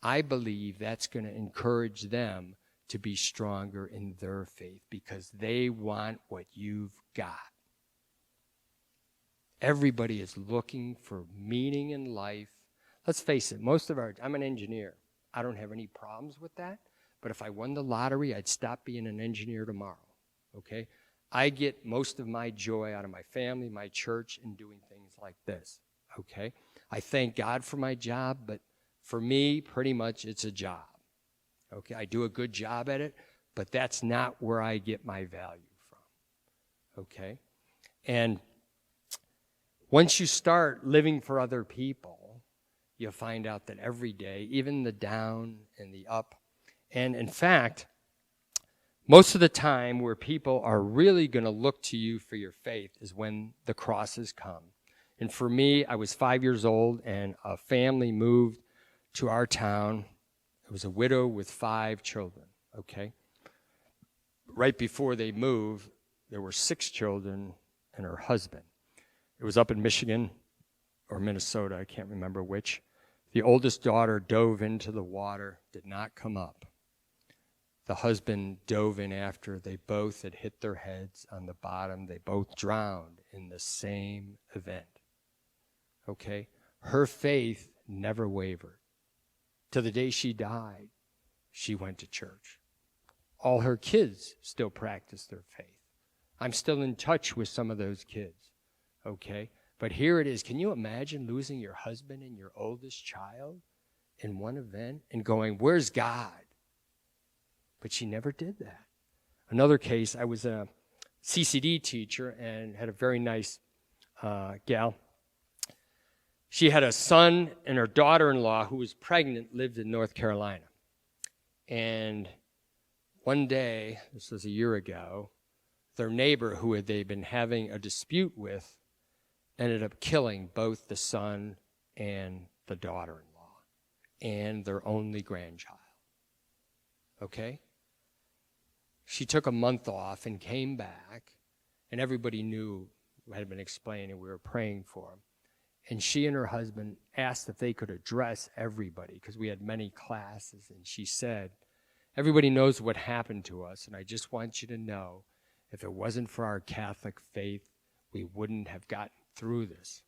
S2: I believe that's going to encourage them to be stronger in their faith because they want what you've got. Everybody is looking for meaning in life. Let's face it, I'm an engineer. I don't have any problems with that. But if I won the lottery, I'd stop being an engineer tomorrow, okay? I get most of my joy out of my family, my church, and doing things like this, okay? I thank God for my job, but for me, pretty much it's a job, okay? I do a good job at it, but that's not where I get my value from, okay? And once you start living for other people, you'll find out that every day, even the down and the up, and in fact, most of the time where people are really going to look to you for your faith is when the crosses come. And for me, I was 5 years old, and a family moved to our town. It was a widow with 5 children, okay? Right before they moved, there were 6 children and her husband. It was up in Michigan or Minnesota, I can't remember which. The oldest daughter dove into the water, did not come up. The husband dove in after. They both had hit their heads on the bottom. They both drowned in the same event. Okay? Her faith never wavered. To the day she died, she went to church. All her kids still practice their faith. I'm still in touch with some of those kids. Okay? But here it is. Can you imagine losing your husband and your oldest child in one event and going, where's God? But she never did that. Another case, I was a CCD teacher and had a very nice gal. She had a son, and her daughter-in-law, who was pregnant, lived in North Carolina. And one day, this was a year ago, their neighbor, who they'd been having a dispute with, ended up killing both the son and the daughter-in-law and their only grandchild. Okay? She took a month off and came back, and everybody knew, had been explaining, we were praying for him. And she and her husband asked if they could address everybody because we had many classes. And she said, everybody knows what happened to us, and I just want you to know, if it wasn't for our Catholic faith, we wouldn't have gotten through this.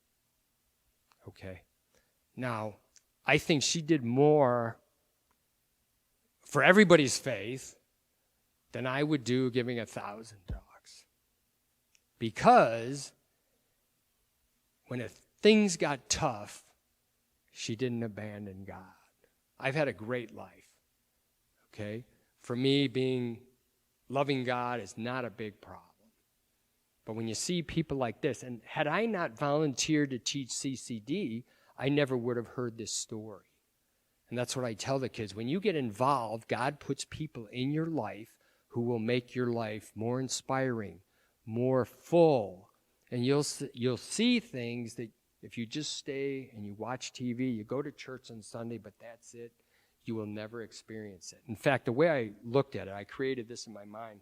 S2: Okay? Now, I think she did more for everybody's faith than I would do giving 1,000 dogs. Because when things got tough, she didn't abandon God. I've had a great life, okay? For me, loving God is not a big problem. But when you see people like this, and had I not volunteered to teach CCD, I never would have heard this story. And that's what I tell the kids. When you get involved, God puts people in your life who will make your life more inspiring, more full. And you'll see things that if you just stay and you watch TV, you go to church on Sunday, but that's it, you will never experience it. In fact, the way I looked at it, I created this in my mind.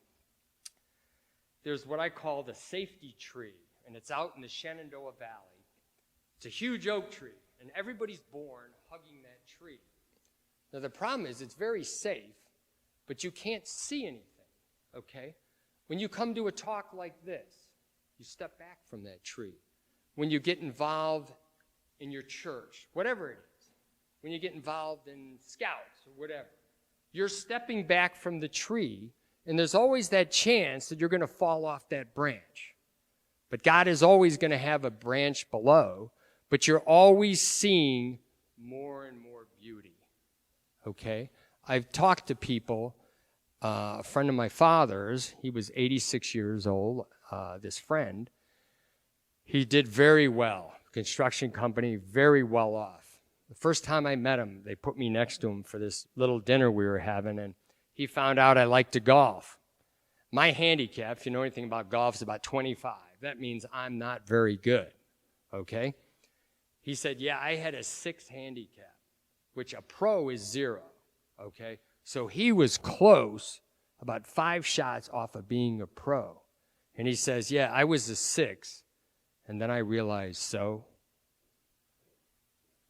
S2: There's what I call the safety tree, and it's out in the Shenandoah Valley. It's a huge oak tree, and everybody's born hugging that tree. Now, the problem is it's very safe, but you can't see anything, okay? When you come to a talk like this, you step back from that tree. When you get involved in your church, whatever it is, when you get involved in scouts or whatever, you're stepping back from the tree, and there's always that chance that you're going to fall off that branch. But God is always going to have a branch below, but you're always seeing more and more beauty, okay? I've talked to people, a friend of my father's, he was 86 years old, this friend. He did very well, construction company, very well off. The first time I met him, they put me next to him for this little dinner we were having, and he found out I liked to golf. My handicap, if you know anything about golf, is about 25. That means I'm not very good, okay? He said, yeah, I had a 6 handicap, which a pro is 0, okay? So he was close, about 5 shots off of being a pro. And he says, yeah, I was a 6. And then I realized, so?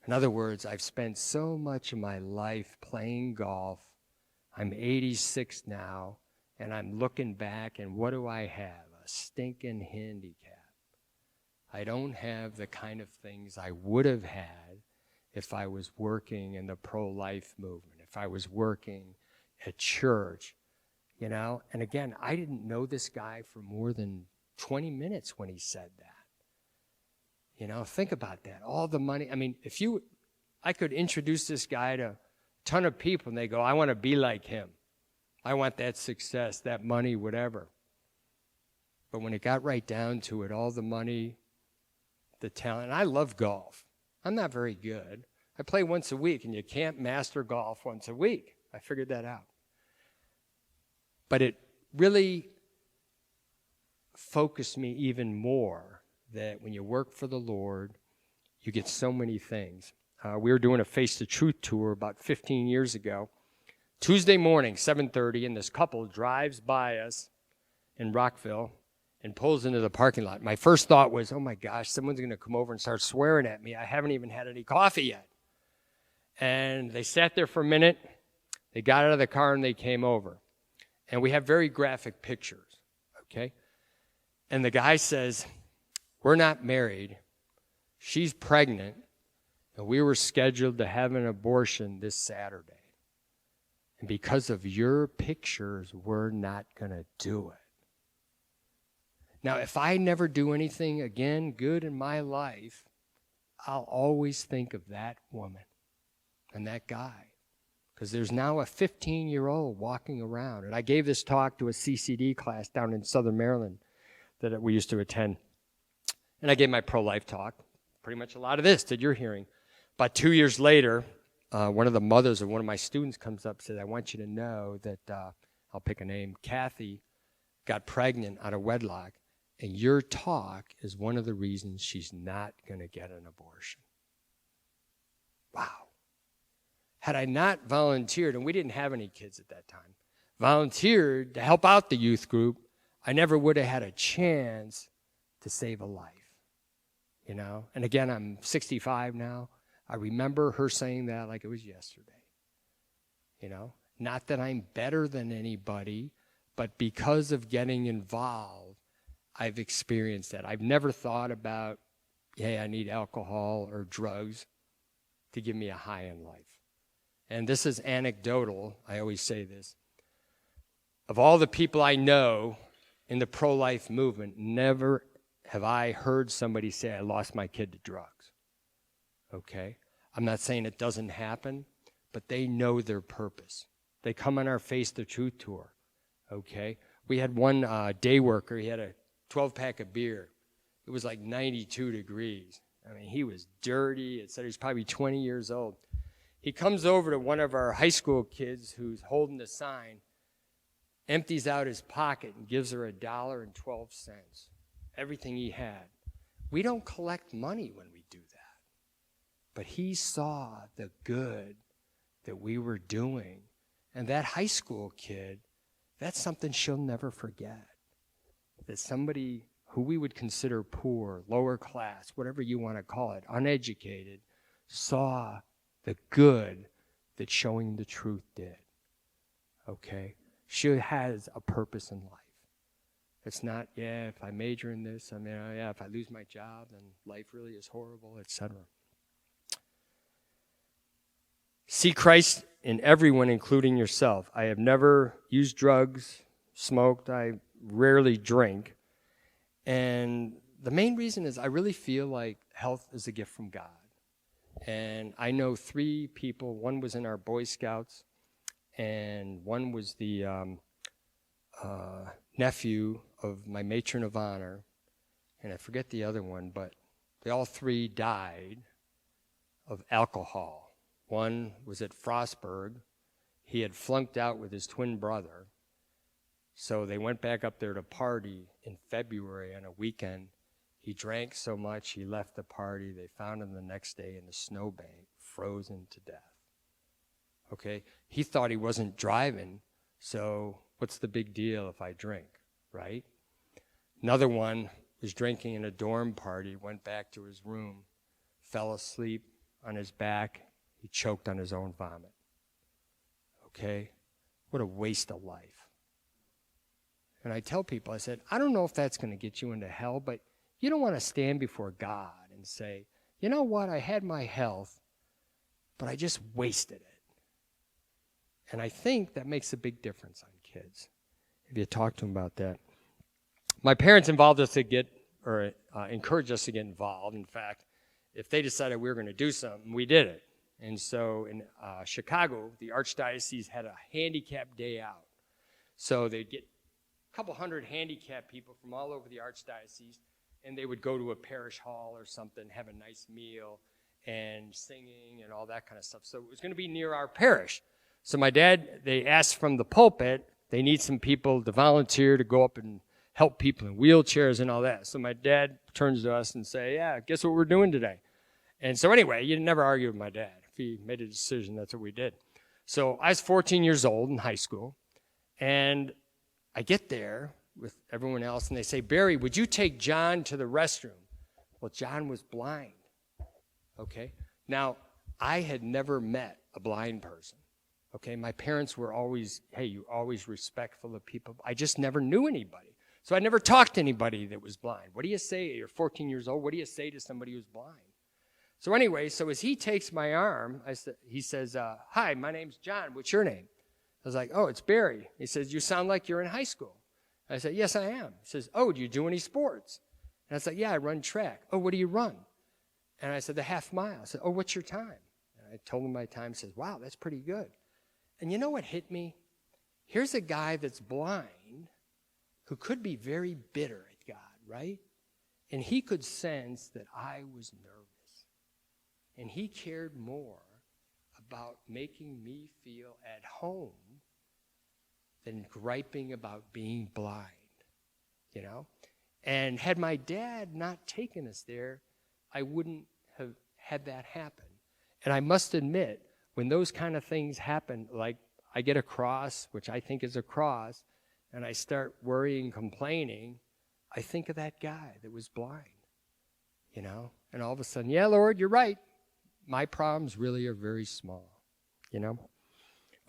S2: In other words, I've spent so much of my life playing golf. I'm 86 now, and I'm looking back, and what do I have? A stinking handicap. I don't have the kind of things I would have had if I was working in the pro-life movement, if I was working at church, you know? And again, I didn't know this guy for more than 20 minutes when he said that. You know, think about that. All the money. I mean, I could introduce this guy to a ton of people, and they go, I want to be like him. I want that success, that money, whatever. But when it got right down to it, all the money, the talent. I love golf. I'm not very good. I play once a week, and you can't master golf once a week. I figured that out. But it really focused me even more that when you work for the Lord, you get so many things. We were doing a Face the Truth tour about 15 years ago. Tuesday morning, 7:30, and this couple drives by us in Rockville and pulls into the parking lot. My first thought was, oh my gosh, someone's going to come over and start swearing at me. I haven't even had any coffee yet. And they sat there for a minute. They got out of the car and they came over. And we have very graphic pictures, okay? And the guy says, we're not married. She's pregnant. And we were scheduled to have an abortion this Saturday. And because of your pictures, we're not going to do it. Now, if I never do anything again good in my life, I'll always think of that woman and that guy. Because there's now a 15-year-old walking around. And I gave this talk to a CCD class down in Southern Maryland that we used to attend. And I gave my pro-life talk. Pretty much a lot of this that you're hearing. About 2 years later, one of the mothers of one of my students comes up and said, I want you to know that, I'll pick a name, Kathy got pregnant out of wedlock, and your talk is one of the reasons she's not going to get an abortion. Wow. Had I not volunteered, and we didn't have any kids at that time, volunteered to help out the youth group, I never would have had a chance to save a life. You know? And again, I'm 65 now. I remember her saying that like it was yesterday. You know? Not that I'm better than anybody, but because of getting involved, I've experienced that. I've never thought about, hey, I need alcohol or drugs to give me a high in life. And this is anecdotal. I always say this. Of all the people I know in the pro-life movement, never have I heard somebody say, I lost my kid to drugs. Okay? I'm not saying it doesn't happen, but they know their purpose. They come on our Face the Truth tour, okay? We had one day worker. He had a 12-pack of beer. It was like 92 degrees. I mean, he was dirty. It said he was probably 20 years old. He comes over to one of our high school kids who's holding the sign, empties out his pocket and gives her $1.12, everything he had. We don't collect money when we do that. But he saw the good that we were doing. And that high school kid, that's something she'll never forget. That somebody who we would consider poor, lower class, whatever you want to call it, uneducated, saw the good that showing the truth did. Okay? She has a purpose in life. It's not, if I major in this, if I lose my job, then life really is horrible, etc. See Christ in everyone, including yourself. I have never used drugs, smoked, I rarely drink. And the main reason is I really feel like health is a gift from God. And I know 3 people. One was in our Boy Scouts, and one was the nephew of my matron of honor, and I forget the other one, but they all 3 died of alcohol. One was at Frostburg. He had flunked out with his twin brother, so they went back up there to party in February on a weekend. He drank so much, he left the party. They found him the next day in the snowbank, frozen to death. Okay? He thought he wasn't driving, so what's the big deal if I drink, right? Another one was drinking in a dorm party, went back to his room, fell asleep on his back. He choked on his own vomit. Okay? What a waste of life. And I tell people, I said, I don't know if that's going to get you into hell, but you don't want to stand before God and say, you know what, I had my health, but I just wasted it. And I think that makes a big difference on kids, if you talk to them about that. My parents involved us to encouraged us to get involved. In fact, if they decided we were going to do something, we did it. And so in Chicago, the Archdiocese had a handicap day out. So they'd get a couple hundred handicapped people from all over the Archdiocese, and they would go to a parish hall or something, have a nice meal, and singing and all that kind of stuff. So it was going to be near our parish. So my dad, they asked from the pulpit, they need some people to volunteer to go up and help people in wheelchairs and all that. So my dad turns to us and say, yeah, guess what we're doing today? And so anyway, you never argue with my dad. If he made a decision, that's what we did. So I was 14 years old in high school, and I get there with everyone else, and they say, Barry, would you take John to the restroom? Well, John was blind, okay? Now, I had never met a blind person, okay? My parents were always, hey, you're always respectful of people. I just never knew anybody. So I never talked to anybody that was blind. What do you say? You're 14 years old. What do you say to somebody who's blind? So anyway, so as he takes my arm, he says, hi, my name's John. What's your name? I was like, oh, it's Barry. He says, you sound like you're in high school. I said, yes, I am. He says, oh, do you do any sports? And I said, yeah, I run track. Oh, what do you run? And I said, the half mile. I said, oh, what's your time? And I told him my time. He says, wow, that's pretty good. And you know what hit me? Here's a guy that's blind who could be very bitter at God, right? And he could sense that I was nervous. And he cared more about making me feel at home than griping about being blind, you know? And had my dad not taken us there, I wouldn't have had that happen. And I must admit, when those kind of things happen, like I get a cross, which I think is a cross, and I start worrying, complaining, I think of that guy that was blind, you know? And all of a sudden, yeah, Lord, you're right. My problems really are very small, you know?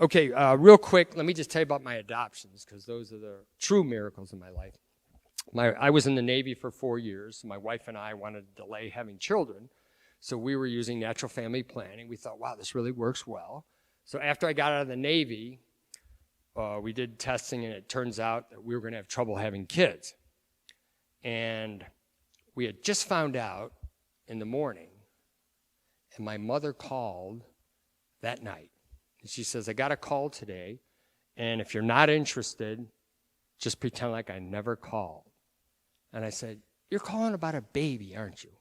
S2: Okay, real quick, let me just tell you about my adoptions, because those are the true miracles in my life. I was in the Navy for 4 years. My wife and I wanted to delay having children, so we were using natural family planning. We thought, wow, this really works well. So after I got out of the Navy, we did testing, and it turns out that we were going to have trouble having kids. And we had just found out in the morning, and my mother called that night. And she says, I got a call today, and if you're not interested, just pretend like I never called. And I said, you're calling about a baby, aren't you?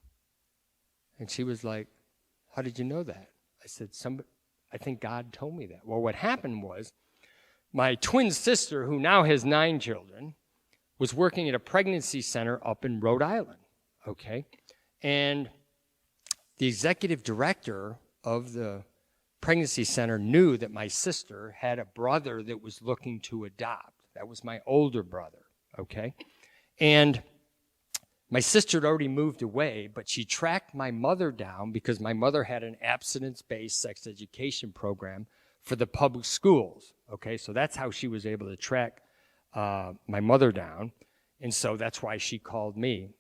S2: And she was like, how did you know that? I said, I think God told me that. Well, what happened was my twin sister, who now has 9 children, was working at a pregnancy center up in Rhode Island, okay? And the executive director of the pregnancy center knew that my sister had a brother that was looking to adopt. That was my older brother, okay? And my sister had already moved away, but she tracked my mother down because my mother had an abstinence-based sex education program for the public schools, okay? So that's how she was able to track my mother down, and so that's why she called me.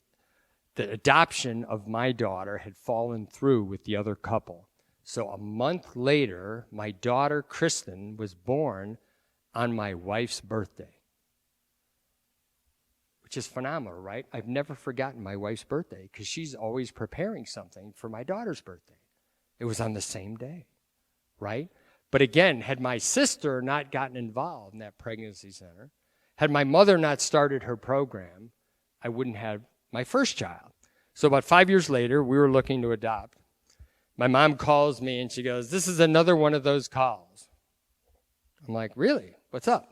S2: The adoption of my daughter had fallen through with the other couple. So a month later, my daughter, Kristen, was born on my wife's birthday, which is phenomenal, right? I've never forgotten my wife's birthday because she's always preparing something for my daughter's birthday. It was on the same day, right? But again, had my sister not gotten involved in that pregnancy center, had my mother not started her program, I wouldn't have my first child. So about 5 years later, we were looking to adopt. My mom calls me and she goes, this is another one of those calls. I'm like, really? What's up?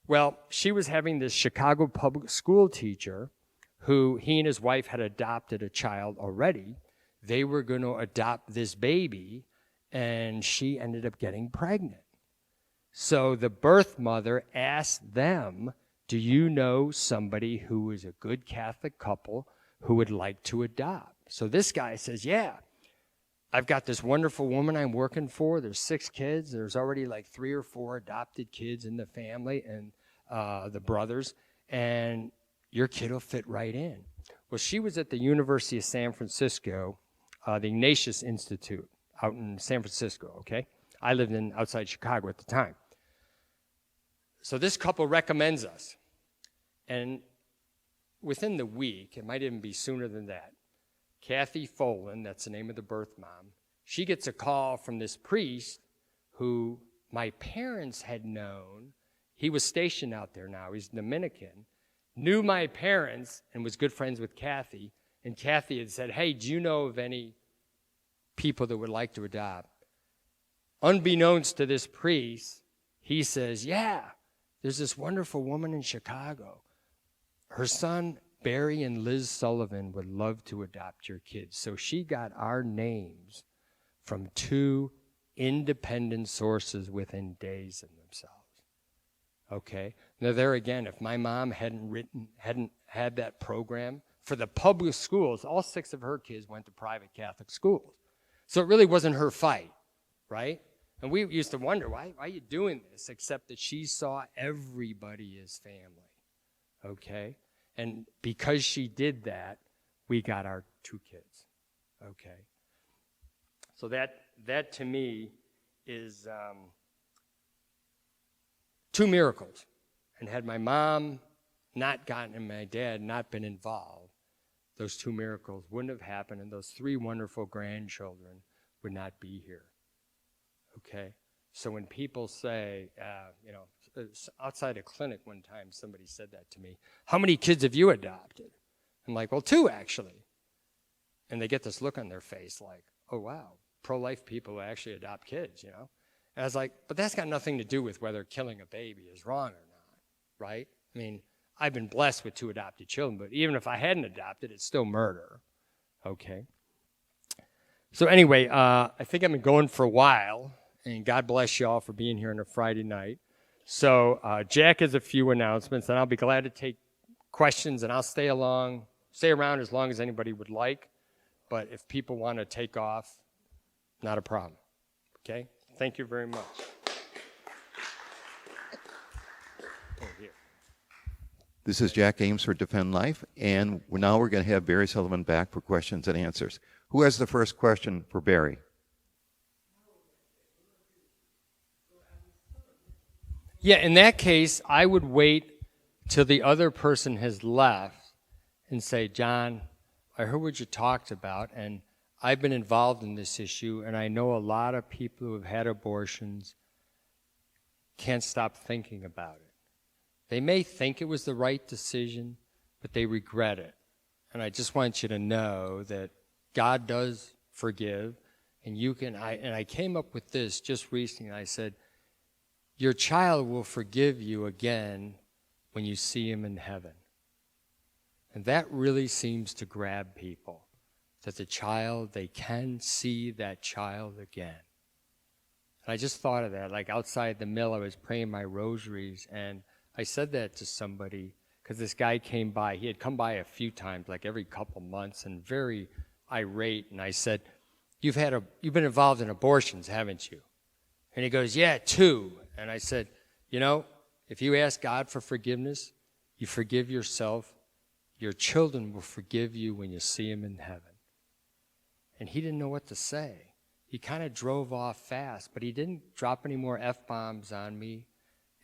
S2: Well, she was having this Chicago public school teacher who he and his wife had adopted a child already. They were going to adopt this baby, and she ended up getting pregnant. So the birth mother asked them, do you know somebody who is a good Catholic couple who would like to adopt? So this guy says, yeah, I've got this wonderful woman I'm working for. There's 6 kids. There's already like 3 or 4 adopted kids in the family and the brothers, and your kid will fit right in. Well, she was at the University of San Francisco, the Ignatius Institute out in San Francisco, okay? I lived outside Chicago at the time. So this couple recommends us. And within the week, it might even be sooner than that, Kathy Folan, that's the name of the birth mom, she gets a call from this priest who my parents had known. He was stationed out there now. He's Dominican, knew my parents and was good friends with Kathy. And Kathy had said, hey, do you know of any people that would like to adopt? Unbeknownst to this priest, he says, yeah, there's this wonderful woman in Chicago. Her son, Barry and Liz Sullivan, would love to adopt your kids. So she got our names from 2 independent sources within days of themselves. Okay? Now there again, if my mom hadn't had that program for the public schools, all 6 of her kids went to private Catholic schools. So it really wasn't her fight, right? And we used to wonder, why are you doing this? Except that she saw everybody as family, okay? And because she did that, we got our 2 kids, okay? So that to me is 2 miracles. And had my mom not gotten and my dad not been involved, those 2 miracles wouldn't have happened, and those 3 wonderful grandchildren would not be here. Okay? So when people say, outside a clinic one time, somebody said that to me, how many kids have you adopted? I'm like, well, 2 actually. And they get this look on their face like, oh, wow, pro-life people actually adopt kids, And I was like, but that's got nothing to do with whether killing a baby is wrong or not, right? I mean, I've been blessed with 2 adopted children, but even if I hadn't adopted, it's still murder, okay? So anyway, I think I've been going for a while, and God bless you all for being here on a Friday night. So Jack has a few announcements, and I'll be glad to take questions, and I'll stay around as long as anybody would like. But if people want to take off, not a problem. Okay? Thank you very much. Oh, here.
S1: This is Jack Ames for Defend Life, and now we're going to have Barry Sullivan back for questions and answers. Who has the first question for Barry?
S2: Yeah, in that case, I would wait till the other person has left and say, John, I heard what you talked about, and I've been involved in this issue, and I know a lot of people who have had abortions, can't stop thinking about it. They may think it was the right decision, but they regret it. And I just want you to know that God does forgive, and you can. I came up with this just recently. I said, your child will forgive you again when you see him in heaven. And that really seems to grab people, that the child, they can see that child again. And I just thought of that, like outside the mill, I was praying my rosaries, and I said that to somebody, because this guy came by. He had come by a few times, like every couple months, and very irate. And I said, you've been involved in abortions, haven't you? And he goes, yeah, 2. And I said, if you ask God for forgiveness, you forgive yourself, your children will forgive you when you see him in heaven. And he didn't know what to say. He kind of drove off fast, but he didn't drop any more F-bombs on me.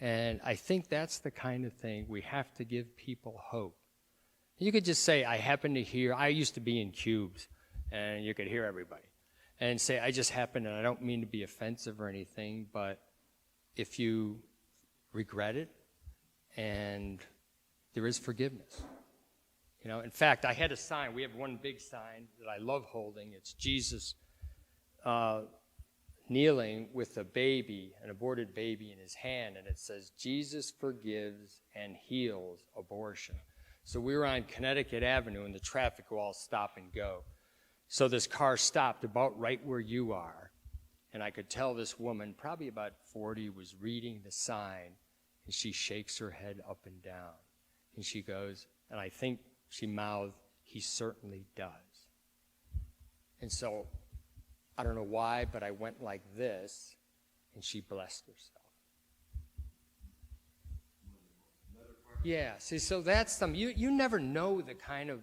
S2: And I think that's the kind of thing we have to give people hope. You could just say, I used to be in cubes, and you could hear everybody. And say, I just happened, and I don't mean to be offensive or anything, but if you regret it, and there is forgiveness. In fact, I had a sign. We have one big sign that I love holding. It's Jesus kneeling with a baby, an aborted baby in his hand, and it says, Jesus forgives and heals abortion. So we were on Connecticut Avenue, and the traffic will all stop and go. So this car stopped about right where you are, and I could tell this woman, probably about 40, was reading the sign, and she shakes her head up and down. And she goes, and I think she mouthed, he certainly does. And so, I don't know why, but I went like this, and she blessed herself. Yeah, see, so that's something. You never know the kind of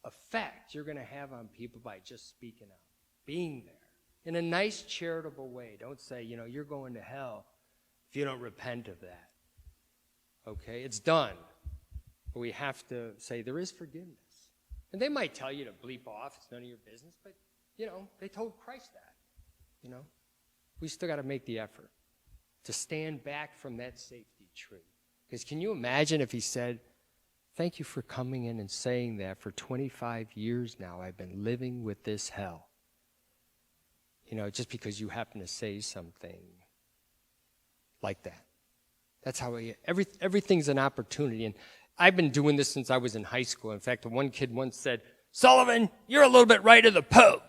S2: effect you're going to have on people by just speaking out, being there, in a nice, charitable way. Don't say, you're going to hell if you don't repent of that. Okay, it's done. But we have to say there is forgiveness. And they might tell you to bleep off, it's none of your business, but, they told Christ that. We still got to make the effort to stand back from that safety tree. Because can you imagine if he said, thank you for coming in and saying that. For 25 years now, I've been living with this hell. Just because you happen to say something like that. That's how everything's an opportunity. And I've been doing this since I was in high school. In fact, one kid once said, Sullivan, you're a little bit right of the Pope.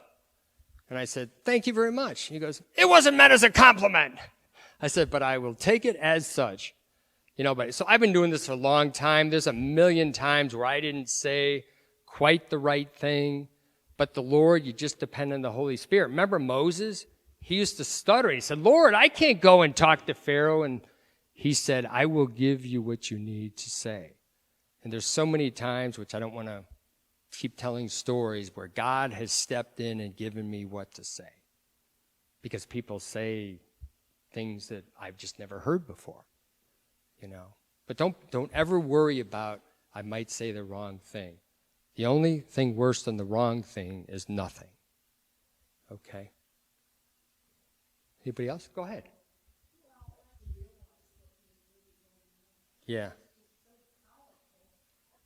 S2: And I said, thank you very much. He goes, it wasn't meant as a compliment. I said, but I will take it as such. So I've been doing this for a long time. There's a million times where I didn't say quite the right thing. But the Lord, you just depend on the Holy Spirit. Remember Moses? He used to stutter. He said, Lord, I can't go and talk to Pharaoh. And he said, I will give you what you need to say. And there's so many times, which I don't want to keep telling stories, where God has stepped in and given me what to say. Because people say things that I've just never heard before. But don't ever worry about, I might say the wrong thing. The only thing worse than the wrong thing is nothing. Okay? Anybody else? Go ahead. Yeah.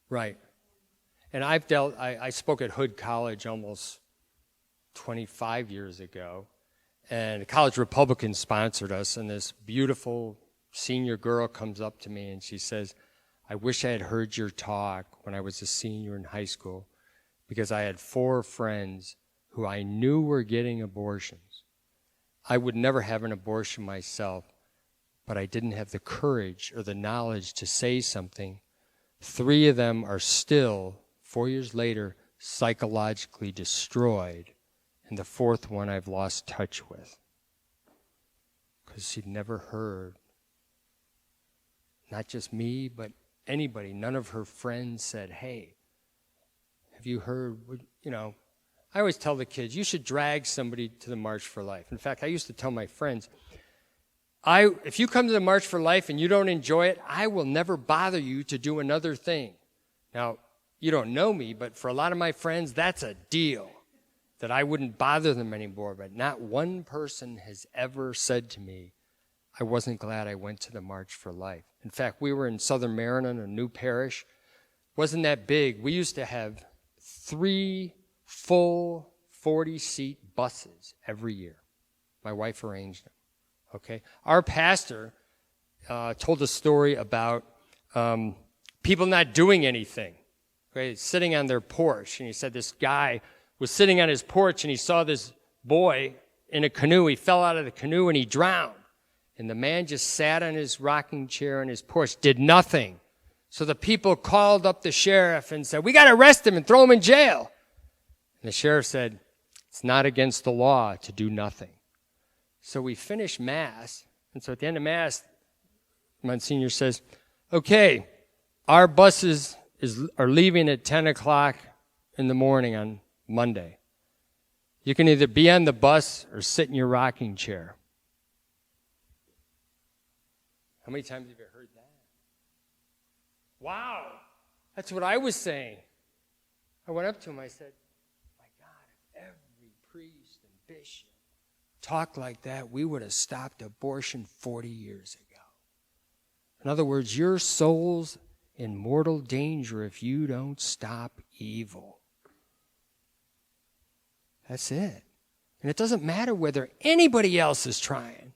S2: Right. And I spoke at Hood College almost 25 years ago, and a college Republican sponsored us, and this beautiful senior girl comes up to me and she says, I wish I had heard your talk when I was a senior in high school, because I had 4 friends who I knew were getting abortions. I would never have an abortion myself, but I didn't have the courage or the knowledge to say something. 3 of them are still, 4 years later, psychologically destroyed, and the 4th one I've lost touch with. Because she'd never heard. Not just me, but anybody. None of her friends said, hey, have you heard? I always tell the kids, you should drag somebody to the March for Life. In fact, I used to tell my friends, if you come to the March for Life and you don't enjoy it, I will never bother you to do another thing. Now, you don't know me, but for a lot of my friends, that's a deal, that I wouldn't bother them anymore. But not one person has ever said to me, I wasn't glad I went to the March for Life. In fact, we were in Southern Maryland, a new parish. Wasn't that big. We used to have 3 full 40-seat buses every year. My wife arranged them. Okay? Our pastor told a story about people not doing anything. Okay? Sitting on their porch. And he said this guy was sitting on his porch and he saw this boy in a canoe. He fell out of the canoe and he drowned. And the man just sat on his rocking chair on his porch, did nothing. So the people called up the sheriff and said, we got to arrest him and throw him in jail. And the sheriff said, it's not against the law to do nothing. So we finished Mass. And so at the end of Mass, Monsignor says, okay, our buses are leaving at 10 o'clock in the morning on Monday. You can either be on the bus or sit in your rocking chair. How many times have you heard that? Wow, that's what I was saying. I went up to him, I said, my God, if every priest and bishop talked like that, we would have stopped abortion 40 years ago. In other words, your soul's in mortal danger if you don't stop evil. That's it. And it doesn't matter whether anybody else is trying.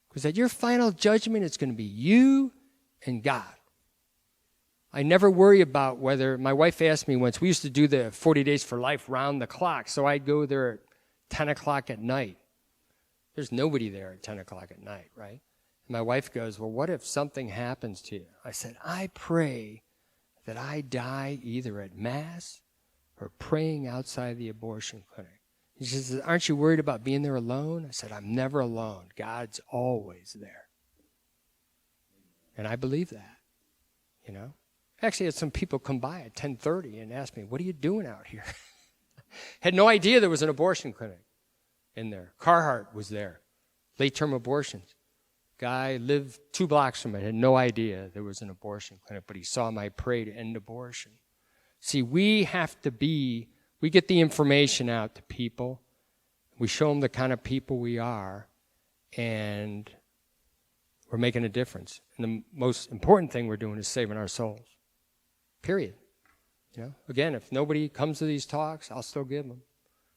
S2: Because at your final judgment, it's going to be you and God. I never worry about whether, my wife asked me once, we used to do the 40 Days for Life round the clock, so I'd go there at 10 o'clock at night. There's nobody there at 10 o'clock at night, right? And my wife goes, well, what if something happens to you? I said, I pray that I die either at Mass or praying outside the abortion clinic. He says, aren't you worried about being there alone? I said, I'm never alone. God's always there. And I believe that, you know. Actually, I had some people come by at 10:30 and ask me, what are you doing out here? Had no idea there was an abortion clinic in there. Carhartt was there. Late-term abortions. Guy lived 2 blocks from it, had no idea there was an abortion clinic, but he saw my prayer to end abortion. See, we get the information out to people. We show them the kind of people we are, and we're making a difference. And the most important thing we're doing is saving our souls. Period. You know, again, if nobody comes to these talks, I'll still give them.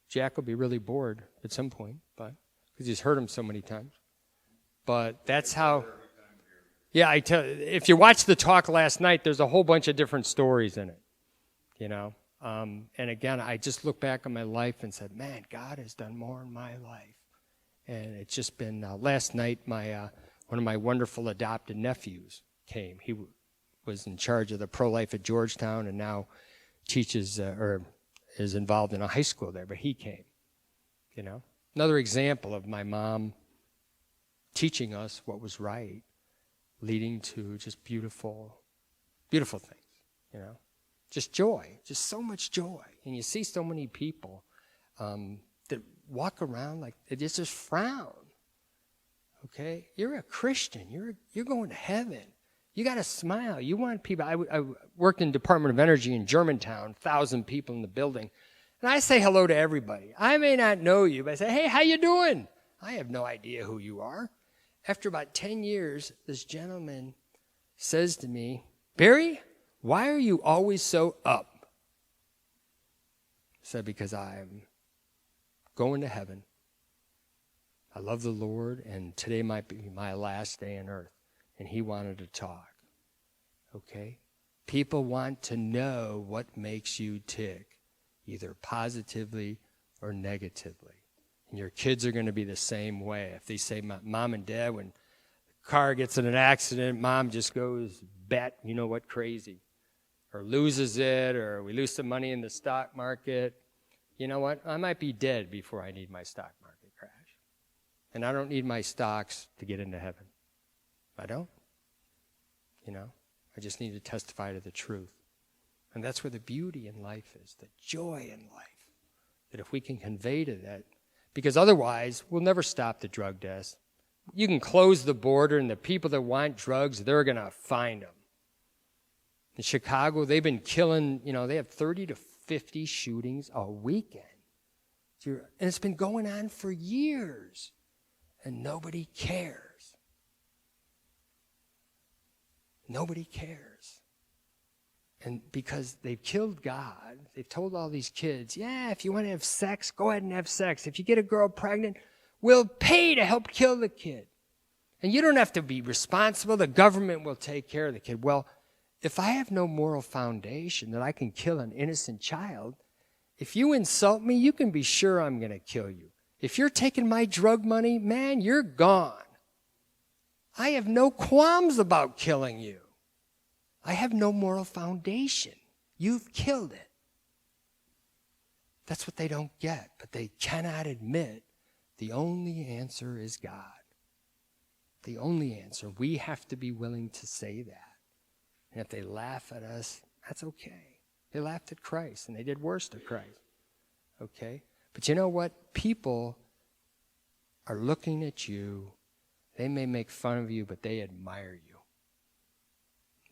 S2: Jack will be really bored at some point, but because he's heard them so many times. But that's how. Yeah, if you watched the talk last night, there's a whole bunch of different stories in it. You know, and again, I just look back on my life and said, man, God has done more in my life. And it's just been last night. One of my wonderful adopted nephews came. He was in charge of the pro-life at Georgetown and now teaches or is involved in a high school there, but he came, you know. Another example of my mom teaching us what was right, leading to just beautiful, beautiful things, you know. Just joy, just so much joy. And you see so many people that walk around like they just frown, okay? You're a Christian. You're going to heaven. You got to smile. You want people. I worked in Department of Energy in Germantown, 1,000 people in the building. And I say hello to everybody. I may not know you, but I say, hey, how you doing? I have no idea who you are. After about 10 years, this gentleman says to me, Barry, why are you always so up? I said, because I'm going to heaven. I love the Lord, and today might be my last day on earth. And he wanted to talk, okay? People want to know what makes you tick, either positively or negatively. And your kids are going to be the same way. If they say, Mom and Dad, when the car gets in an accident, Mom just goes bat, you know what, crazy. Or loses it, or we lose some money in the stock market. You know what? I might be dead before I need my stock market crash. And I don't need my stocks to get into heaven. I don't. You know, I just need to testify to the truth. And that's where the beauty in life is, the joy in life. That if we can convey to that, because otherwise we'll never stop the drug deaths. You can close the border and the people that want drugs, they're going to find them. In Chicago, they've been killing, you know, they have 30 to 50 shootings a weekend. And it's been going on for years. And nobody cares. Nobody cares. And because they've killed God, they've told all these kids, yeah, if you want to have sex, go ahead and have sex. If you get a girl pregnant, we'll pay to help kill the kid. And you don't have to be responsible. The government will take care of the kid. Well, if I have no moral foundation that I can kill an innocent child, if you insult me, you can be sure I'm going to kill you. If you're taking my drug money, man, you're gone. I have no qualms about killing you. I have no moral foundation. You've killed it. That's what they don't get, but they cannot admit the only answer is God. The only answer. We have to be willing to say that. And if they laugh at us, that's okay. They laughed at Christ, and they did worse to Christ. Okay? But you know what? People are looking at you. They may make fun of you, but they admire you.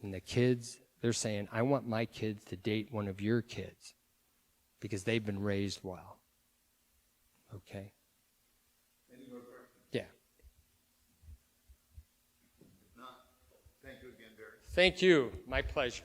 S2: And the kids, they're saying, I want my kids to date one of your kids because they've been raised well. Okay?
S1: Any more questions?
S2: Yeah.
S1: If not, thank you again, Barry.
S2: Thank you. My pleasure.